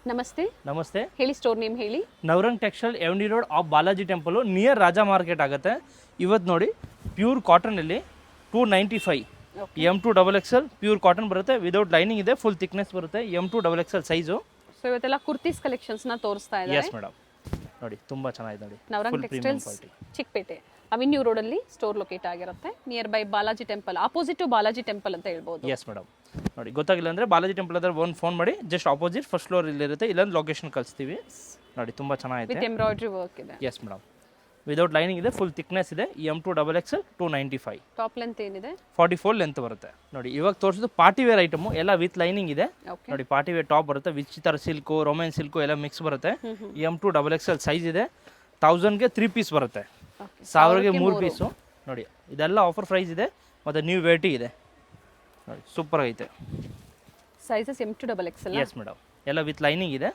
ನಮಸ್ತೆ. ನಮಸ್ತೆ. ಹೇಳಿ, ಸ್ಟೋರ್ ನೇಮ್ ಹೇಳಿ. Navrang textile avenue road off Balaji temple near Raja market ಆಗುತ್ತೆ. ಇವತ್ತು ನೋಡಿ ಪ್ಯೂರ್ ಕಾಟನಲ್ಲಿ 295 M2XXL ಪ್ಯೂರ್ ಕಾಟನ್ ಬರುತ್ತೆ. ವಿದೌಟ್ ಲೈನಿಂಗ್ ಇದೆ, ಫುಲ್ ಥಿಕ್ನೆಸ್ ಬರುತ್ತೆ. M2XXL size. ಸೊ ಇವತ್ತೆಲ್ಲ ಕುರ್ತೀಸ್ ಕಲೆಕ್ಷನ್ಸ್ನ ತೋರಿಸ್ತಾ ಇದ್ದಾರೆ. ಎಸ್ ಮೇಡಮ್, ನೋಡಿ ತುಂಬ ಚೆನ್ನಾಗಿದೆ ನೋಡಿ. ನವರಂಗ್ ಟೆಕ್ಸ್ಟೈಲ್ಸ್ ಚಿಕ್ಕಪೇಟೆ ಅವೆನ್ಯೂ ರೋಡಲ್ಲಿ ಸ್ಟೋರ್ ಲೊಕೇಟ್ ಆಗಿರುತ್ತೆ. Nearby Balaji temple, opposite to Balaji temple ಅಂತ ಹೇಳ್ಬೋದು. ಎಸ್ ಮೇಡಮ್, ನೋಡಿ ಗೊತ್ತಾಗಿಲ್ಲ ಅಂದರೆ ಬಾಲಾಜಿ ಟೆಂಪಲ್ ಹತ್ರ ಒಂದು ಫೋನ್ ಮಾಡಿ, ಜಸ್ಟ್ ಆಪೋಸಿಟ್ ಫಸ್ಟ್ ಫ್ಲೋರ್ ಇಲ್ಲಿರುತ್ತೆ. ಇಲ್ಲೊಂದು ಲೊಕೇಶನ್ ಕಳಿಸ್ತೀವಿ. ನೋಡಿ ತುಂಬ ಚೆನ್ನಾಗಿದೆ. ವಿತ್ ಎಂಬ್ರಾಯ್ಡ್ರಿ ವರ್ಕ್ ಇದೆ. ಎಸ್ ಮೇಡಮ್, ವಿದೌಟ್ ಲೈನಿಂಗ್ ಇದೆ, ಫುಲ್ ಥಿಕ್ನೆಸ್ ಇದೆ. M2XXL 295. ಟಾಪ್ ಲೆಂತ್ ಏನಿದೆ? 44 ಲೆಂತ್ ಬರುತ್ತೆ. ನೋಡಿ ಇವಾಗ ತೋರಿಸಿದ್ದು ಪಾರ್ಟಿ ವೇರ್ ಐಟಮು, ಎಲ್ಲ ವಿತ್ ಲೈನಿಂಗ್ ಇದೆ. ನೋಡಿ ಪಾರ್ಟಿ ವೇರ್ ಟಾಪ್ ಬರುತ್ತೆ, ವಿಚಿತ್ರ ಸಿಲ್ಕು, ರೊಮ್ಯಾನ್ ಸಿಲ್ಕು ಎಲ್ಲ ಮಿಕ್ಸ್ ಬರುತ್ತೆ. M2XXL ಸೈಜ್ ಇದೆ. 1000ಗೆ 3 ಪೀಸ್ ಬರುತ್ತೆ, 1000ಗೆ 3 ಪೀಸು. ನೋಡಿ ಇದೆಲ್ಲ ಆಫರ್ ಪ್ರೈಸ್ ಇದೆ, ಮತ್ತು ನ್ಯೂ ವೆರೈಟಿ ಇದೆ. ನೋಡಿ ಸೂಪರ್ ಐತೆ. Sizes M2XXL. ಎಸ್ ಮೇಡಮ್, ಎಲ್ಲ ವಿತ್ ಲೈನಿಂಗ್ ಇದೆ.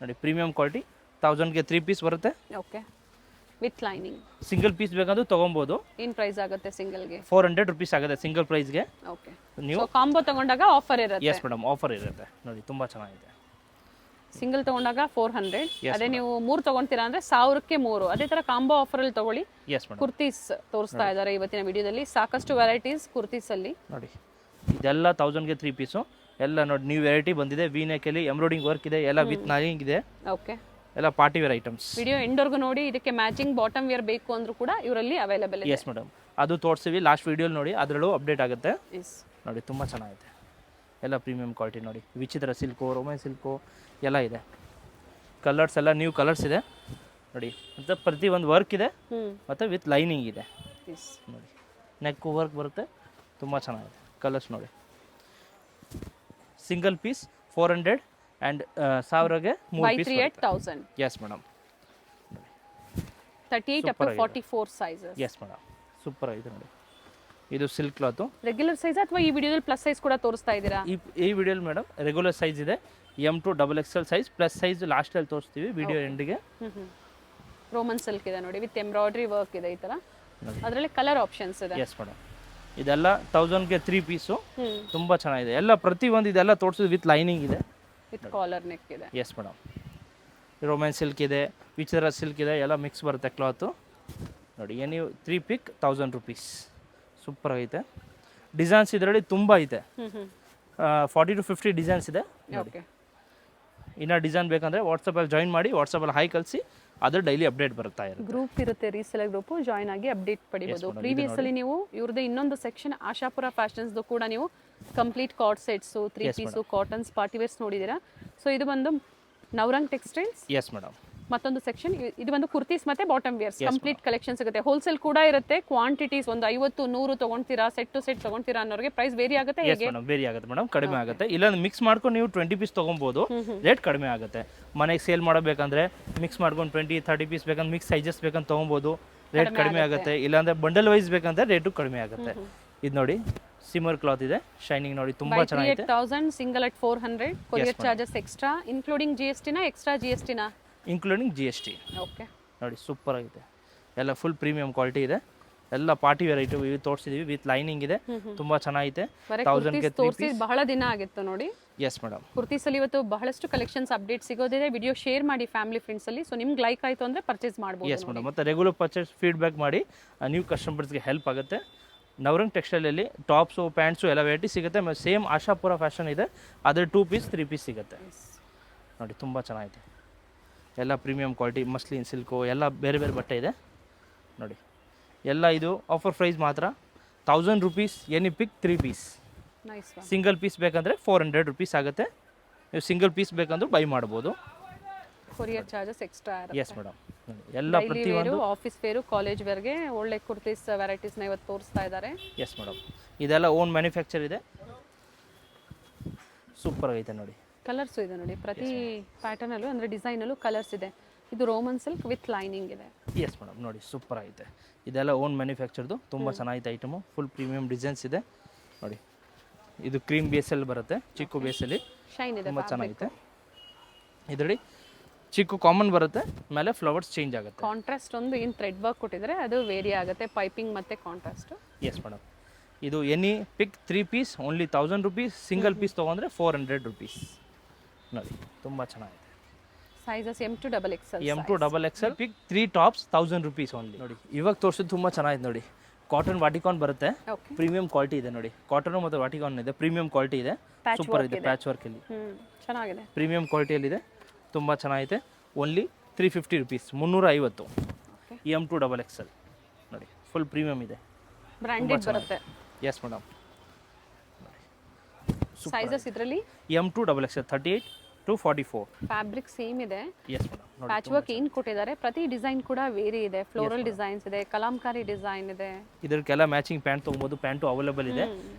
ನೋಡಿ ಪ್ರೀಮಿಯಂ ಕ್ವಾಲಿಟಿ. 1000ಗೆ 3 ಪೀಸ್ ಬರುತ್ತೆ. Okay, with lining. Single piece ಬೇಕಂದ್ರೂ ತೊಗೊಬೋದು. ಏನು ಪ್ರೈಸ್ ಆಗುತ್ತೆ ಸಿಂಗಲ್ಗೆ? 400 ರುಪೀಸ್ ಆಗುತ್ತೆ ಸಿಂಗಲ್ ಪ್ರೈಸ್ಗೆ. ಓಕೆ, ನೀವು ಕಾಂಬೋ ತಗೊಂಡಾಗ ಆಫರ್ ಇರುತ್ತೆ. ಎಸ್ ಮೇಡಮ್, ಆಫರ್ ಇರುತ್ತೆ. ನೋಡಿ ತುಂಬ ಚೆನ್ನಾಗಿದೆ. ಸಿಂಗಲ್ ತಗೊಂಡಾಗ 400. ಅದೇ ನೀವು 3 ತಗೊಂತೀರಾ ಅಂದ್ರೆ 1000ಕ್ಕೆ 3. ಅದೇ ತರ ಕಾಂಬೋ ಆಫರ್ ಅಲ್ಲಿ ತಗೊಳ್ಳಿ. ಎಸ್ ಮೇಡಮ್, ಕುರ್ತೀಸ್ ತೋರಿಸ್ತಾ ಇದ್ದಾರೆ ಇವತ್ತಿನ ವಿಡಿಯೋದಲ್ಲಿ. ಸಾಕಷ್ಟು ವೆರೈಟೀಸ್ ಕುರ್ತೀಸ್ ಅಲ್ಲಿ. ನೋಡಿ ಇದೆಲ್ಲ 1000ಗೆ 3 ಪೀಸು. ಎಲ್ಲ ನೋಡಿ ನ್ಯೂ ವೆರೈಟಿ ಬಂದಿದೆ. ವಿ ನೆಕ್ಕಲ್ಲಿ ಎಂಬ್ರಾಯ್ಡಿಂಗ್ ವರ್ಕ್ ಇದೆ, ಎಲ್ಲ ವಿತ್ ಲೈನಿಂಗ್ ಇದೆ. ಓಕೆ, ಎಲ್ಲ ಪಾರ್ಟಿ ವೇರ್ ಐಟಮ್ಸ್. ವಿಡಿಯೋ ಎಂಡ್ವರೆಗೂ ನೋಡಿ. ಇದಕ್ಕೆ ಮ್ಯಾಚಿಂಗ್ ಬಾಟಮ್ ವೇರ್ ಬೇಕು ಅಂದ್ರೂ ಕೂಡ ಇವರಲ್ಲಿ ಅವೈಲೇಬಲ್ ಇದೆ. ಎಸ್ ಮೇಡಮ್, ಅದು ತೋರಿಸ್ತೀವಿ ಲಾಸ್ಟ್ ವಿಡಿಯೋಲಿ. ನೋಡಿ ಅದರಲ್ಲೂ ಅಪ್ಡೇಟ್ ಆಗುತ್ತೆ. ನೋಡಿ ತುಂಬ ಚೆನ್ನಾಗಿದೆ. ಎಲ್ಲ ಪ್ರೀಮಿಯಂ ಕ್ವಾಲಿಟಿ. ನೋಡಿ ವಿಚಿತ್ರ ಸಿಲ್ಕು, ರೊಮ್ಯಾನ್ ಸಿಲ್ಕು ಎಲ್ಲ ಇದೆ. ಕಲರ್ಸ್ ಎಲ್ಲ ನ್ಯೂ ಕಲರ್ಸ್ ಇದೆ. ನೋಡಿ ಮತ್ತು ಪ್ರತಿ ಒಂದು ವರ್ಕ್ ಇದೆ, ಮತ್ತು ವಿತ್ ಲೈನಿಂಗ್ ಇದೆ. ನೋಡಿ ನೆಕ್ ವರ್ಕ್ ಬರುತ್ತೆ, ತುಂಬ ಚೆನ್ನಾಗಿದೆ. ಕಲರ್ಸ್ ನೋಡಿ. ಸಿಂಗಲ್ ಪೀಸ್ 400 ಆ್ಯಂಡ್ 1000ಗೆ 3 piece. 538,000. Yes madam, 38 up to 44 sizes. Yes madam, super ಆಗಿದೆ ನೋಡಿ. ಇದು ಸಿಲ್ಕ್ ಕ್ಲಾತು. ರೆಗ್ಯುಲರ್ ಸೈಜ್ ಅಥವಾ ಈ ವಿಡಿಯೋದಲ್ಲಿ ಪ್ಲಸ್ ಸೈಜ್ ಕೂಡ ತೋರಿಸ್ತಾ ಇದ್ದೀರಾ? ಈ ವಿಡಿಯೋಲಿ ಮೇಡಮ್ ರೆಗ್ಯುಲರ್ ಸೈಜ್ ಇದೆ. M2XXL ಸೈಜ್, ಪ್ಲಸ್ ಸೈಜ್ ಲಾಸ್ಟಲ್ಲಿ ತೋರಿಸ್ತೀವಿ ವಿಡಿಯೋ ಎಂಡಿಗೆ. ರೋಮನ್ ಸಿಲ್ಕ್ ಇದೆ ನೋಡಿ, ವಿತ್ ಎಂಬ್ರಾಯ್ಡ್ರಿ ವರ್ಕ್ ಇದೆ ಈ ಥರ. ಅದರಲ್ಲಿ ಕಲರ್ ಆಪ್ಷನ್ಸ್ ಇದೆ. ಎಸ್ ಮೇಡಮ್, ಇದೆಲ್ಲ 1000ಗೆ 3 ಪೀಸು. ತುಂಬ ಚೆನ್ನಾಗಿದೆ. ಎಲ್ಲ ಪ್ರತಿ ಒಂದು ಇದೆಲ್ಲ ತೋರಿಸೋದು ವಿತ್ ಲೈನಿಂಗ್ ಇದೆ, ವಿತ್ ಕಾಲರ್ ನೆಕ್ ಇದೆ. ಎಸ್ ಮೇಡಮ್, ರೊಮ್ಯಾನ್ ಸಿಲ್ಕ್ ಇದೆ, ವಿಚಿತ್ರ ಸಿಲ್ಕ್ ಇದೆ, ಎಲ್ಲ ಮಿಕ್ಸ್ ಬರುತ್ತೆ ಕ್ಲಾತು. ನೋಡಿ ಎನಿ 3 ಪಿಕ್ 1000 ರುಪೀಸ್. ಸೂಪರ್ ಐತೆ. ಡಿಸೈನ್ಸ್ ಇದರಲ್ಲಿ ತುಂಬ ಐತೆ. 40 to 50 ಡಿಸೈನ್ಸ್ ಇದೆ. ಓಕೆ, ಇನ್ನೂ ಡಿಸೈನ್ ಬೇಕಂದರೆ ವಾಟ್ಸಪ್ಪಲ್ಲಿ ಜಾಯಿನ್ ಮಾಡಿ, ವಾಟ್ಸಪ್ಪಲ್ಲಿ ಹೈ ಕಳಿಸಿ, ಅದು ಡೈಲಿ ಅಪ್ಡೇಟ್ ಬರುತ್ತಾ ಇರುತ್ತೆ. ಗ್ರೂಪ್ ಇರುತ್ತೆ, ರೀಸೆಲರ್ ಗ್ರೂಪ್, ಜಾಯಿನ್ ಆಗಿ ಅಪ್ಡೇಟ್ ಪಡಿಬೋದು. ಪ್ರೀವಿಯಸ್ ಅಲ್ಲಿ ನೀವು ಇವ್ರದ್ದು ಇನ್ನೊಂದು ಸೆಕ್ಷನ್ ಆಶಾಪುರ ಫ್ಯಾಷನ್ಸ್ದು ಕೂಡ ನೀವು complete cord sets, 3 piece, cottons, party wears ನೋಡಿದ್ದೀರಾ. ಸೊ ಇದು ಬಂದು ನವರಂಗ್ ಟೆಕ್ಸ್ಟೈಲ್ಸ್. ಎಸ್ ಮೇಡಮ್, ಮತ್ತೊಂದು ಸೆಕ್ಷನ್ ಇದು ಬಂದು ಕುರ್ತೀಸ್ ಮತ್ತೆ ಬಾಟಮ್ ವೇರ್ಸ್ ಕಂಪ್ಲೀಟ್ ಕಲೆಕ್ಷನ್ ಸಿಗುತ್ತೆ. ಹೋಲ್ಸೇಲ್ ಕೂಡ ಇರುತ್ತೆ. ಕ್ವಾಂಟಿಟೀಸ್ ಒಂದು 50 100 ತಗೊಂತೀರಾ, ಸೆಟ್ ಟು ಸೆಟ್ ತಗೊಂತೀರಾ ಅನ್ನೋರಿಗೆ ಪ್ರೈಸ್ ವೇರಿ ಆಗುತ್ತೆ. ಎಸ್ ಮೇಡಮ್, ವೇರಿ ಆಗುತ್ತೆ ಮೇಡಮ್, ಕಡಿಮೆ ಆಗುತ್ತೆ. ಇಲ್ಲ ಮಿಕ್ಸ್ ಮಾಡ್ಕೊಂಡು ನೀವು 20 ಪೀಸ್ ತೊಗೊಬೋದು, ರೇಟ್ ಕಡಿಮೆ ಆಗುತ್ತೆ. ಮನೆಗೆ ಸೇಲ್ ಮಾಡಬೇಕಂದ್ರೆ ಮಿಕ್ಸ್ ಮಾಡ್ಕೊಂಡು 20-30 ಪೀಸ್ ಬೇಕಂದ್ರೆ ಮಿಕ್ಸ್ ಸೈಜಸ್ ಬೇಕಂತ ತೊಗೊಬೋದು, ರೇಟ್ ಕಡಿಮೆ ಆಗುತ್ತೆ. ಇಲ್ಲಾಂದ್ರೆ ಬಂಡಲ್ ವೈಸ್ ಬೇಕಂದ್ರೆ ರೇಟು ಕಡಿಮೆ ಆಗುತ್ತೆ. ಇದು ನೋಡಿ ಸಿಮರ್ ಕ್ಲಾತ್ ಇದೆ, ಶೈನಿಂಗ್ ನೋಡಿ ತುಂಬಾ ಚೆನ್ನಾಗಿದೆ. 38,000 single at 400. Courier charges extra, including GST ನಾ ಎಕ್ಸ್ಟ್ರಾ GST ನಾ? Including GST. ಓಕೆ, ನೋಡಿ ಸೂಪರ್ ಆಗಿದೆ. ಎಲ್ಲ ಫುಲ್ ಪ್ರೀಮಿಯಂ ಕ್ವಾಲಿಟಿ ಇದೆ. ಎಲ್ಲ ಪಾರ್ಟಿ ವೇರ್ ಐಟಮ್ ಇವು ತೋರಿಸಿದೀವಿ, ವಿತ್ ಲೈನಿಂಗ್ ಇದೆ, ತುಂಬಾ ಚೆನ್ನಾಗಿದೆ. 1000ಗೆ 3 ಪೀಸ್. ಬಹಳ ದಿನ ಆಗಿತ್ತು ನೋಡಿ. ಎಸ್ ಮೇಡಮ್, ಕುರ್ತೀಸ್ ಅಲ್ಲಿ ಇವತ್ತು ಬಹಳಷ್ಟು ಕಲೆಕ್ಷನ್ಸ್ ಅಪ್ಡೇಟ್ ಸಿಗೋದಿದೆ. ವಿಡಿಯೋ ಶೇರ್ ಮಾಡಿ ಫ್ಯಾಮಿಲಿ ಫ್ರೆಂಡ್ಸ್ ಅಲ್ಲಿ. ಸೊ ನಿಮ್ಗೆ ಲೈಕ್ ಆಯ್ತು ಅಂದ್ರೆ ಪರ್ಚೇಸ್ ಮಾಡಬಹುದು. ಎಸ್ ಮೇಡಮ್, ಮತ್ತೆ ರೆಗ್ಯುಲರ್ ಪರ್ಚೇಸ್ ಫೀಡ್ಬ್ಯಾಕ್ ಮಾಡಿ ನ್ಯೂ ಕಸ್ಟಮರ್ಸ್ಗೆ ಹೆಲ್ಪ್ ಆಗುತ್ತೆ. ನವರಂಗ್ ಟೆಕ್ಸ್ಟೈಲಲ್ಲಿ ಟಾಪ್ಸು, ಪ್ಯಾಂಟ್ಸು ಎಲ್ಲ ವೆರೈಟಿ ಸಿಗುತ್ತೆ. ಸೇಮ್ ಆಶಾಪುರ ಫ್ಯಾಷನ್ ಇದೆ, ಅದ್ರ 2 ಪೀಸ್ 3 ಪೀಸ್ ಸಿಗುತ್ತೆ. ನೋಡಿ ತುಂಬ ಚೆನ್ನಾಗಿದೆ. ಎಲ್ಲ ಪ್ರೀಮಿಯಂ ಕ್ವಾಲಿಟಿ, ಮಸ್ಲಿನ್ ಸಿಲ್ಕು ಎಲ್ಲ ಬೇರೆ ಬೇರೆ ಬಟ್ಟೆ ಇದೆ. ನೋಡಿ ಎಲ್ಲ ಇದು ಆಫರ್ ಪ್ರೈಸ್ ಮಾತ್ರ 1000 rupees. Any pick 3 piece. Single piece ಬೇಕಂದರೆ 400 ರುಪೀಸ್ ಆಗುತ್ತೆ. ನೀವು ಸಿಂಗಲ್ ಪೀಸ್ ಬೇಕಂದ್ರೂ ಬೈ ಮಾಡ್ಬೋದು. ಕೊರಿಯರ್ ಚಾರ್ಜಸ್ ಎಕ್ಸ್ಟ್ರಾ ಇರುತ್ತೆ. ಎಸ್ ಮೇಡಮ್, ಎಲ್ಲ ಪ್ರತಿಯೊಂದು ಆಫೀಸ್ ವೇರು, ಕಾಲೇಜ್ ವೇರ್ಗೆ ಒಳ್ಳೆ ಕುರ್ತೀಸ್ ವೆರೈಟೀಸ್ನ ಇವತ್ತು ತೋರಿಸ್ತಾ ಇದ್ದಾರೆ. ಎಸ್ ಮೇಡಮ್, ಇದೆಲ್ಲ ಓನ್ ಮ್ಯಾನುಫ್ಯಾಕ್ಚರ್ ಇದೆ. ಸೂಪರ್ ಆಗೈತೆ ನೋಡಿ. ಕಲರ್ಸು ಇದೆ ನೋಡಿ, ಪ್ರತಿ ಪ್ಯಾಟರ್ನಲ್ಲೂ ಅಂದರೆ ಡಿಸೈನಲ್ಲೂ ಕಲರ್ಸ್ ಇದೆ. ಇದು ರೋಮನ್ ಸಿಲ್ಕ್ ವಿತ್ ಲೈನಿಂಗ್ ಇದೆ. ಎಸ್ ಮೇಡಮ್, ನೋಡಿ ಸೂಪರ್ ಆಗಿದೆ. ಇದೆಲ್ಲ ಓನ್ ಮ್ಯಾನುಫ್ಯಾಕ್ಚರ್ದು, ತುಂಬ ಚೆನ್ನಾಗಿದೆ ಐಟಮು. ಫುಲ್ ಪ್ರೀಮಿಯಂ ಡಿಸೈನ್ಸ್ ಇದೆ ನೋಡಿ. ಇದು ಕ್ರೀಮ್ ಬೇಸಲ್ಲಿ ಬರುತ್ತೆ, ಚಿಕ್ಕು ಬೇಸಲ್ಲಿ ಶೈನ್ ಇದೆ, ತುಂಬ ಚೆನ್ನಾಗಿದೆ. ಇದರಲ್ಲಿ ಚಿಕ್ಕು ಕಾಮನ್ ಬರುತ್ತೆ, ಮೇಲೆ ಫ್ಲವರ್ಸ್ ಚೇಂಜ್ ಆಗುತ್ತೆ. ಕಾಂಟ್ರಾಸ್ಟ್ ಒಂದು ಏನು ಥ್ರೆಡ್ ವರ್ಕ್ ಕೊಟ್ಟಿದ್ರೆ ಅದು ವೇರಿ ಆಗುತ್ತೆ, ಪೈಪಿಂಗ್ ಮತ್ತು ಕಾಂಟ್ರಾಸ್ಟ್. ಎಸ್ ಮೇಡಮ್, ಇದು any pick 3 piece only 1000 rupees. Single piece ತೊಗೊಂಡ್ರೆ 400 ರುಪೀಸ್. ನೋಡಿ ತುಂಬ ಚೆನ್ನಾಗಿದೆ. Sizes M2 XL pick 3 tops 1000 rupees only. ನೋಡಿ ಇವಾಗ ತೋರಿಸಿದ್ದು ತುಂಬ ಚೆನ್ನಾಗಿದೆ ನೋಡಿ. ಕಾಟನ್ ವಾಟಿಕಾನ್ ಬರುತ್ತೆ, ಓಕೆ ಪ್ರೀಮಿಯಂ ಕ್ವಾಲಿಟಿ ಇದೆ ನೋಡಿ. ಕಾಟನ್ ಮತ್ತು ವಾಟಿಕಾನ್ ಇದೆ, ಪ್ರೀಮಿಯಂ ಕ್ವಾಲಿಟಿ ಇದೆ, ಸೂಪರ್ ಇದೆ. ಪ್ಯಾಚ್ ವರ್ಕ್ ಇಲ್ಲಿ ಚೆನ್ನಾಗಿದೆ, ಪ್ರೀಮಿಯಂ ಕ್ವಾಲಿಟಿಯಲ್ಲಿದೆ, ತುಂಬ ಚೆನ್ನಾಗಿದೆ. Only 350 rupees, 350. M2 XL ನೋಡಿ, ಫುಲ್ ಪ್ರೀಮಿಯಂ ಇದೆ, ಬ್ರಾಂಡೆಡ್ ಬರುತ್ತೆ. Yes madam. ಸೈಜಸ್ ಇದರಲ್ಲಿ M2 XL 38 to 44. Fabric same ಇದೆ, ಎಸ್ ಮೇಡಮ್. ನೋಡಿ ಪ್ಯಾಚ್ ವರ್ಕ್ ಏನು ಕೊಟ್ಟಿದ್ದಾರೆ, ಪ್ರತಿ ಡಿಸೈನ್ ಕೂಡ ವೇರಿ ಇದೆ. ಫ್ಲೋರಲ್ ಡಿಸೈನ್ಸ್ ಇದೆ, ಕಲಾಂಕಾರಿ ಡಿಸೈನ್ ಇದೆ. ಇದಕ್ಕೆಲ್ಲ ಮ್ಯಾಚಿಂಗ್ ಪ್ಯಾಂಟ್ ತೊಗೊಬೋದು, ಪ್ಯಾಂಟು ಅವೈಲೇಬಲ್ ಇದೆ.